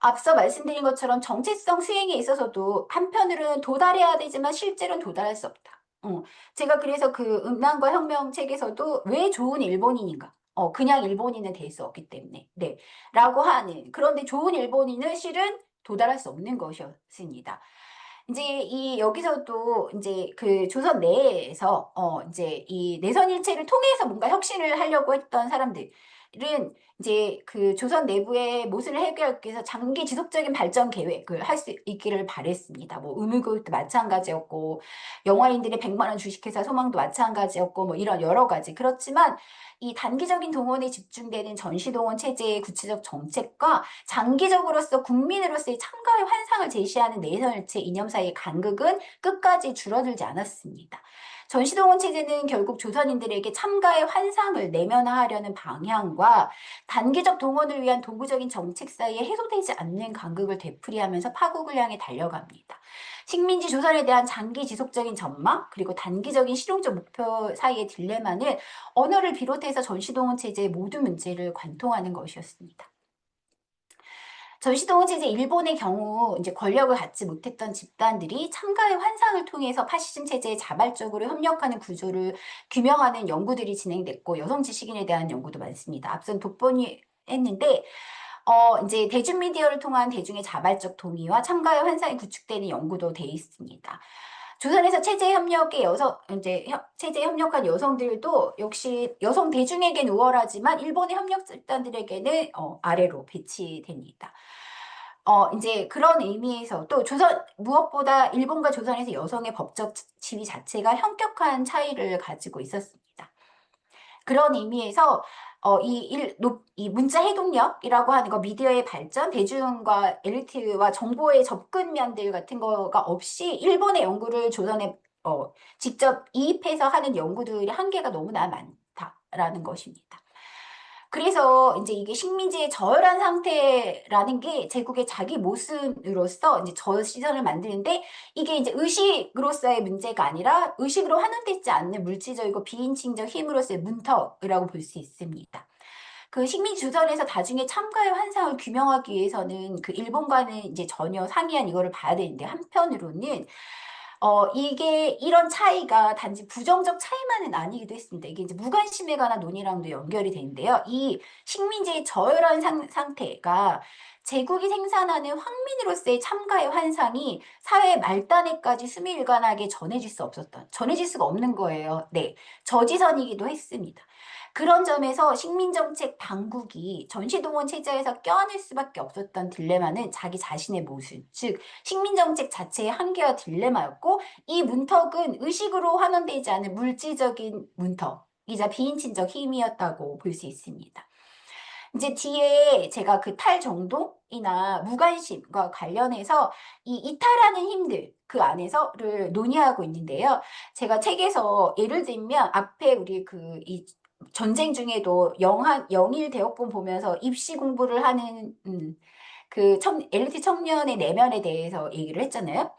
앞서 말씀드린 것처럼 정체성 수행에 있어서도 한편으로는 도달해야 되지만 실제로는 도달할 수 없다. 제가 그래서 그 음란과 혁명 책에서도 왜 좋은 일본인인가? 그냥 일본인은 될 수 없기 때문에. 네. 라고 하는. 그런데 좋은 일본인은 실은 도달할 수 없는 것이었습니다. 이제 이 여기서도 이제 그 조선 내에서 이제 이 내선 일체를 통해서 뭔가 혁신을 하려고 했던 사람들은 이제 그 조선 내부의 모순을 해결하기 위해서 장기 지속적인 발전 계획을 할 수 있기를 바랬습니다. 뭐 의무교육도 마찬가지였고 영화인들의 100만 원 주식회사 소망도 마찬가지였고 뭐 이런 여러 가지. 그렇지만 이 단기적인 동원에 집중되는 전시동원 체제의 구체적 정책과 장기적으로서 국민으로서의 참가의 환상을 제시하는 내선일체 이념 사이의 간극은 끝까지 줄어들지 않았습니다. 전시동원 체제는 결국 조선인들에게 참가의 환상을 내면화하려는 방향과 단기적 동원을 위한 도구적인 정책 사이에 해소되지 않는 간극을 되풀이하면서 파국을 향해 달려갑니다. 식민지 조선에 대한 장기 지속적인 전망 그리고 단기적인 실용적 목표 사이의 딜레마는 언어를 비롯해서 전시동원 체제의 모든 문제를 관통하는 것이었습니다. 전시동원 체제 일본의 경우 이제 권력을 갖지 못했던 집단들이 참가의 환상을 통해서 파시즘 체제에 자발적으로 협력하는 구조를 규명하는 연구들이 진행됐고 여성 지식인에 대한 연구도 많습니다. 앞선 돋보니 했는데 이제 대중미디어를 통한 대중의 자발적 동의와 참가의 환상이 구축되는 연구도 돼 있습니다. 조선에서 체제 협력의 체제 협력한 여성들도 역시 여성 대중에겐 우월하지만 일본의 협력 집단들에게는 아래로 배치됩니다. 이제 그런 의미에서 또 무엇보다 일본과 조선에서 여성의 법적 지위 자체가 현격한 차이를 가지고 있었습니다. 그런 의미에서 이 문자 해독력이라고 하는 거 미디어의 발전, 대중과 엘리트와 정보의 접근면들 같은 거가 없이 일본의 연구를 조선에 직접 이입해서 하는 연구들의 한계가 너무나 많다라는 것입니다. 그래서 이제 이게 식민지의 저열한 상태라는 게 제국의 자기 모순으로서 이제 저 시선을 만드는데 이게 이제 의식으로서의 문제가 아니라 의식으로 환원되지 않는 물질적이고 비인칭적 힘으로서의 문턱이라고 볼 수 있습니다. 그 식민지 조선에서 다중의 참가의 환상을 규명하기 위해서는 그 일본과는 이제 전혀 상이한 이거를 봐야 되는데 한편으로는 이게 이런 차이가 단지 부정적 차이만은 아니기도 했습니다. 이게 이제 무관심에 관한 논의랑도 연결이 되는데요. 이 식민지의 저열한 상태가 제국이 생산하는 황민으로서의 참가의 환상이 사회 말단에까지 수미일관하게 전해질 수가 없는 거예요. 네. 저지선이기도 했습니다. 그런 점에서 식민정책 당국이 전시동원 체제에서 껴안을 수밖에 없었던 딜레마는 자기 자신의 모순, 즉 식민정책 자체의 한계와 딜레마였고 이 문턱은 의식으로 환원되지 않은 물질적인 문턱이자 비인친적 힘이었다고 볼 수 있습니다. 이제 뒤에 제가 그 탈정동이나 무관심과 관련해서 이 이탈하는 힘들 그 안에서를 논의하고 있는데요. 제가 책에서 예를 들면 앞에 우리 이 전쟁 중에도 영일 대역본 보면서 입시 공부를 하는 엘리트 청년의 내면에 대해서 얘기를 했잖아요.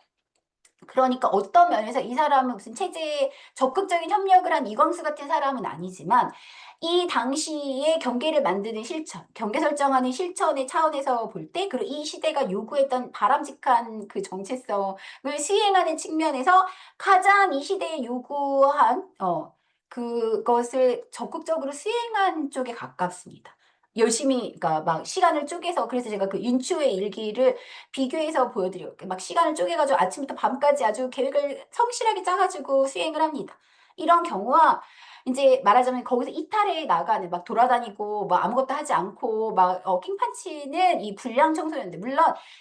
그러니까 어떤 면에서 이 사람은 무슨 체제에 적극적인 협력을 한 이광수 같은 사람은 아니지만 이 당시에 경계를 만드는 실천, 경계 설정하는 실천의 차원에서 볼 때, 그리고 이 시대가 요구했던 바람직한 그 정체성을 수행하는 측면에서 가장 이 시대에 요구한 그것을 적극적으로 수행한 쪽에 가깝습니다. 열심히, 그러니까 막 시간을 쪼개서, 그래서 제가 그 윤추의 일기를 비교해서 보여드려요. 막 시간을 쪼개가지고 아침부터 밤까지 아주 계획을 성실하게 짜가지고 수행을 합니다. 이런 경우와 이제 말하자면 거기서 이탈해 나가는, 막 돌아다니고 뭐 아무것도 하지 않고 막 킹판치는 이 불량 청소년들, 물론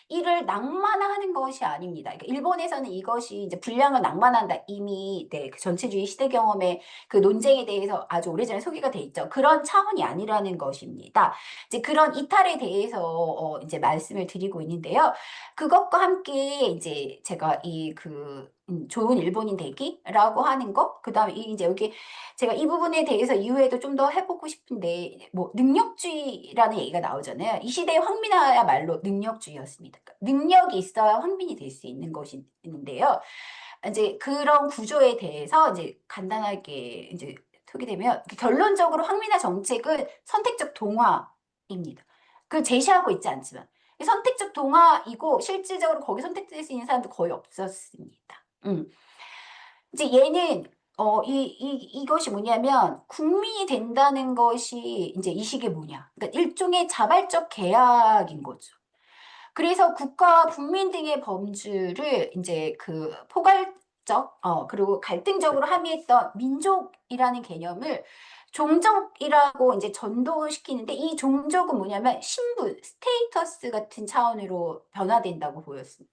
이를 낭만화하는 것이 아닙니다. 그러니까 일본에서는 이것이 이제 불량을 낭만한다, 이미 그 전체주의 시대 경험의 그 논쟁에 대해서 아주 오래전에 소개가 돼 있죠. 그런 차원이 아니라는 것입니다. 이제 그런 이탈에 대해서 이제 말씀을 드리고 있는데요. 그것과 함께 이제 제가 이 좋은 일본인 되기라고 하는 거, 그다음에 이제 여기 제가 이 부분에 대해서 이후에도 좀 더 해보고 싶은데, 뭐 능력주의라는 얘기가 나오잖아요. 이 시대의 황민아야말로 능력주의였습니다. 그러니까 능력이 있어야 황민이 될 수 있는 것이 있는데요. 이제 그런 구조에 대해서 이제 간단하게 이제 소개되면, 결론적으로 황민아 정책은 선택적 동화입니다. 그걸 제시하고 있지 않지만 선택적 동화이고, 실질적으로 거기 선택될 수 있는 사람도 거의 없었습니다. 이제 얘는 이것이 뭐냐면, 국민이 된다는 것이 이제 이 시기에 뭐냐, 그러니까 일종의 자발적 계약인 거죠. 그래서 국가와 국민 등의 범주를 이제 그 포괄적, 그리고 갈등적으로 함의했던 민족이라는 개념을 종족이라고 이제 전도시키는데, 이 종족은 뭐냐면 신분, 스테이터스 같은 차원으로 변화된다고 보였습니다.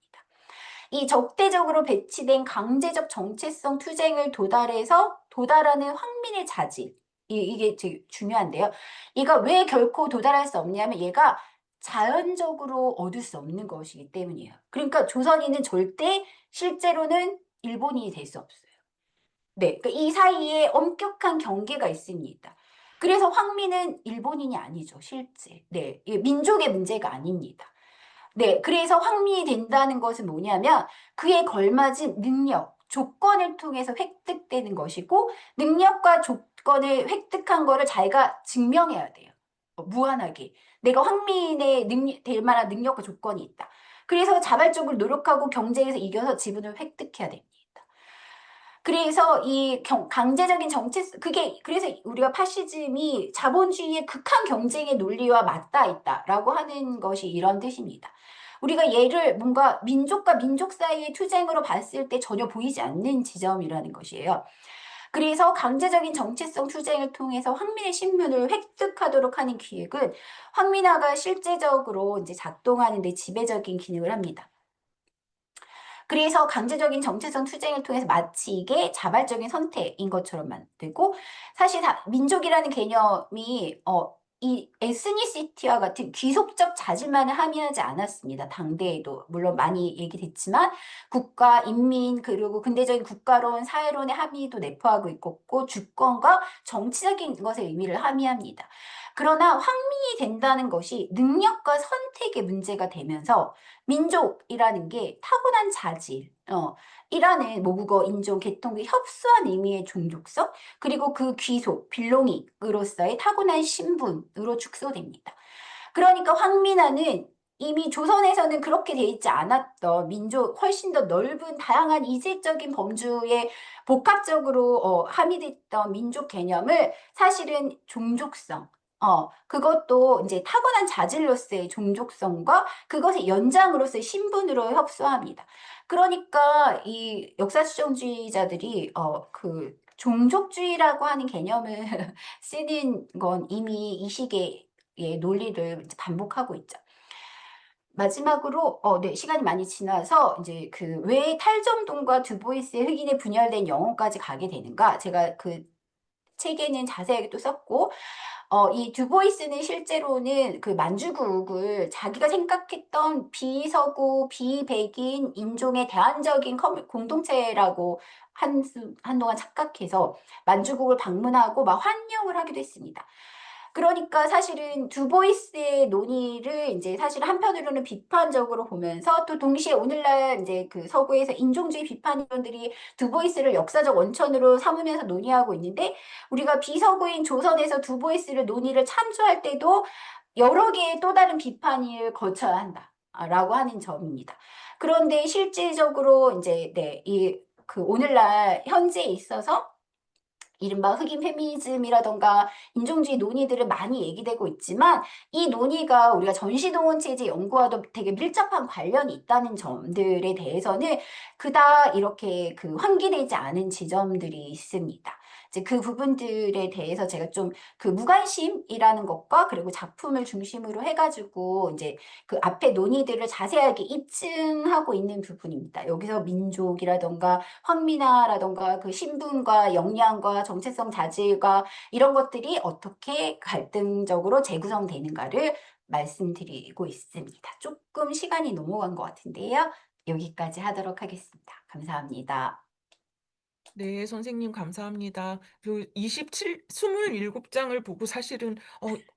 이 적대적으로 배치된 강제적 정체성 투쟁을 도달하는 황민의 자질. 이게 되게 중요한데요. 얘가 왜 결코 도달할 수 없냐면, 얘가 자연적으로 얻을 수 없는 것이기 때문이에요. 그러니까 조선인은 절대 실제로는 일본인이 될 수 없어요. 네, 그러니까 이 사이에 엄격한 경계가 있습니다. 그래서 황민은 일본인이 아니죠, 실제. 네, 이게 민족의 문제가 아닙니다. 네, 그래서 황민이 된다는 것은 뭐냐면, 그에 걸맞은 능력, 조건을 통해서 획득되는 것이고, 능력과 조건을 획득한 거를 자기가 증명해야 돼요. 무한하게. 내가 될 만한 능력과 조건이 있다. 그래서 자발적으로 노력하고 경쟁에서 이겨서 지분을 획득해야 됩니다. 그래서 강제적인 그래서 우리가 파시즘이 자본주의의 극한 경쟁의 논리와 맞닿아 있다라고 하는 것이 이런 뜻입니다. 우리가 얘를 뭔가 민족과 민족 사이의 투쟁으로 봤을 때 전혀 보이지 않는 지점이라는 것이에요. 그래서 강제적인 정체성 투쟁을 통해서 황민의 신분을 획득하도록 하는 기획은, 황민화가 실제적으로 이제 작동하는 데 지배적인 기능을 합니다. 그래서 강제적인 정체성 투쟁을 통해서 마치 이게 자발적인 선택인 것처럼 만들고, 사실 민족이라는 개념이 이 에스니시티와 같은 귀속적 자질만을 함의하지 않았습니다. 당대에도 물론 많이 얘기됐지만, 국가, 인민, 그리고 근대적인 국가론, 사회론의 함의도 내포하고 있고, 주권과 정치적인 것의 의미를 함의합니다. 그러나 황민이 된다는 것이 능력과 선택의 문제가 되면서, 민족이라는 게 타고난 자질, 이라는 모국어, 인종, 계통의 협소한 의미의 종족성, 그리고 그 귀속, 빌롱잉으로서의 타고난 신분으로 축소됩니다. 그러니까 황민아는 이미 조선에서는 그렇게 돼 있지 않았던 민족, 훨씬 더 넓은 다양한 이질적인 범주에 복합적으로 함의됐던 민족 개념을, 사실은 종족성, 그것도 이제 타고난 자질로서의 종족성과 그것의 연장으로서의 신분으로 협소합니다. 그러니까 이 역사수정주의자들이 종족주의라고 하는 개념을 쓰는 건 이미 이 시기의 논리를 이제 반복하고 있죠. 마지막으로, 네, 시간이 많이 지나서 이제 왜 탈정동과 드보이스의 흑인의 분열된 영혼까지 가게 되는가? 제가 그 책에는 자세하게 또 썼고, 이 두보이스는 실제로는 그 만주국을 자기가 생각했던 비서구, 비백인 인종의 대안적인 공동체라고 한동안 착각해서 만주국을 방문하고 막 환영을 하기도 했습니다. 그러니까 사실은 두보이스의 논의를 이제 사실 한편으로는 비판적으로 보면서 또 동시에 오늘날 이제 그 서구에서 인종주의 비판이론들이 두보이스를 역사적 원천으로 삼으면서 논의하고 있는데 우리가 비서구인 조선에서 두보이스를 논의를 참조할 때도 여러 개의 또 다른 비판을 거쳐야 한다라고 하는 점입니다. 그런데 실질적으로 이제 네, 이 그 오늘날 현재에 있어서 이른바 흑인 페미니즘이라던가 인종주의 논의들은 많이 얘기되고 있지만 이 논의가 우리가 전시동원 체제 연구와도 되게 밀접한 관련이 있다는 점들에 대해서는 그닥 이렇게 그 환기되지 않은 지점들이 있습니다. 이제 그 부분들에 대해서 제가 좀 그 무관심이라는 것과 그리고 작품을 중심으로 해가지고 이제 그 앞에 논의들을 자세하게 입증하고 있는 부분입니다. 여기서 민족이라던가 황미나라던가 그 신분과 역량과 정체성 자질과 이런 것들이 어떻게 갈등적으로 재구성되는가를 말씀드리고 있습니다. 조금 시간이 넘어간 것 같은데요. 여기까지 하도록 하겠습니다. 감사합니다. 네, 선생님 감사합니다. 그 27장을 보고 사실은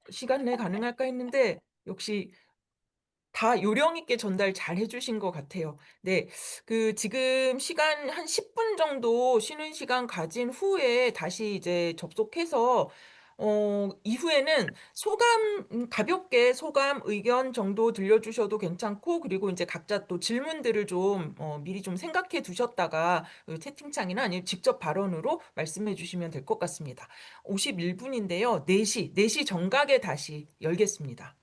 시간 내에 가능할까 했는데 역시 다 요령 있게 전달 잘 해 주신 것 같아요. 네. 그 지금 시간 한 10분 정도 쉬는 시간 가진 후에 다시 이제 접속해서 이후에는 소감, 가볍게 소감, 의견 정도 들려 주셔도 괜찮고, 그리고 인제 각자 또 질문들을 좀 미리 좀 생각해 두셨다가 그 채팅창이나 아니면 직접 발언으로 말씀해 주시면 될 것 같습니다. 51 분인데요. 4시 정각에 다시 열겠습니다.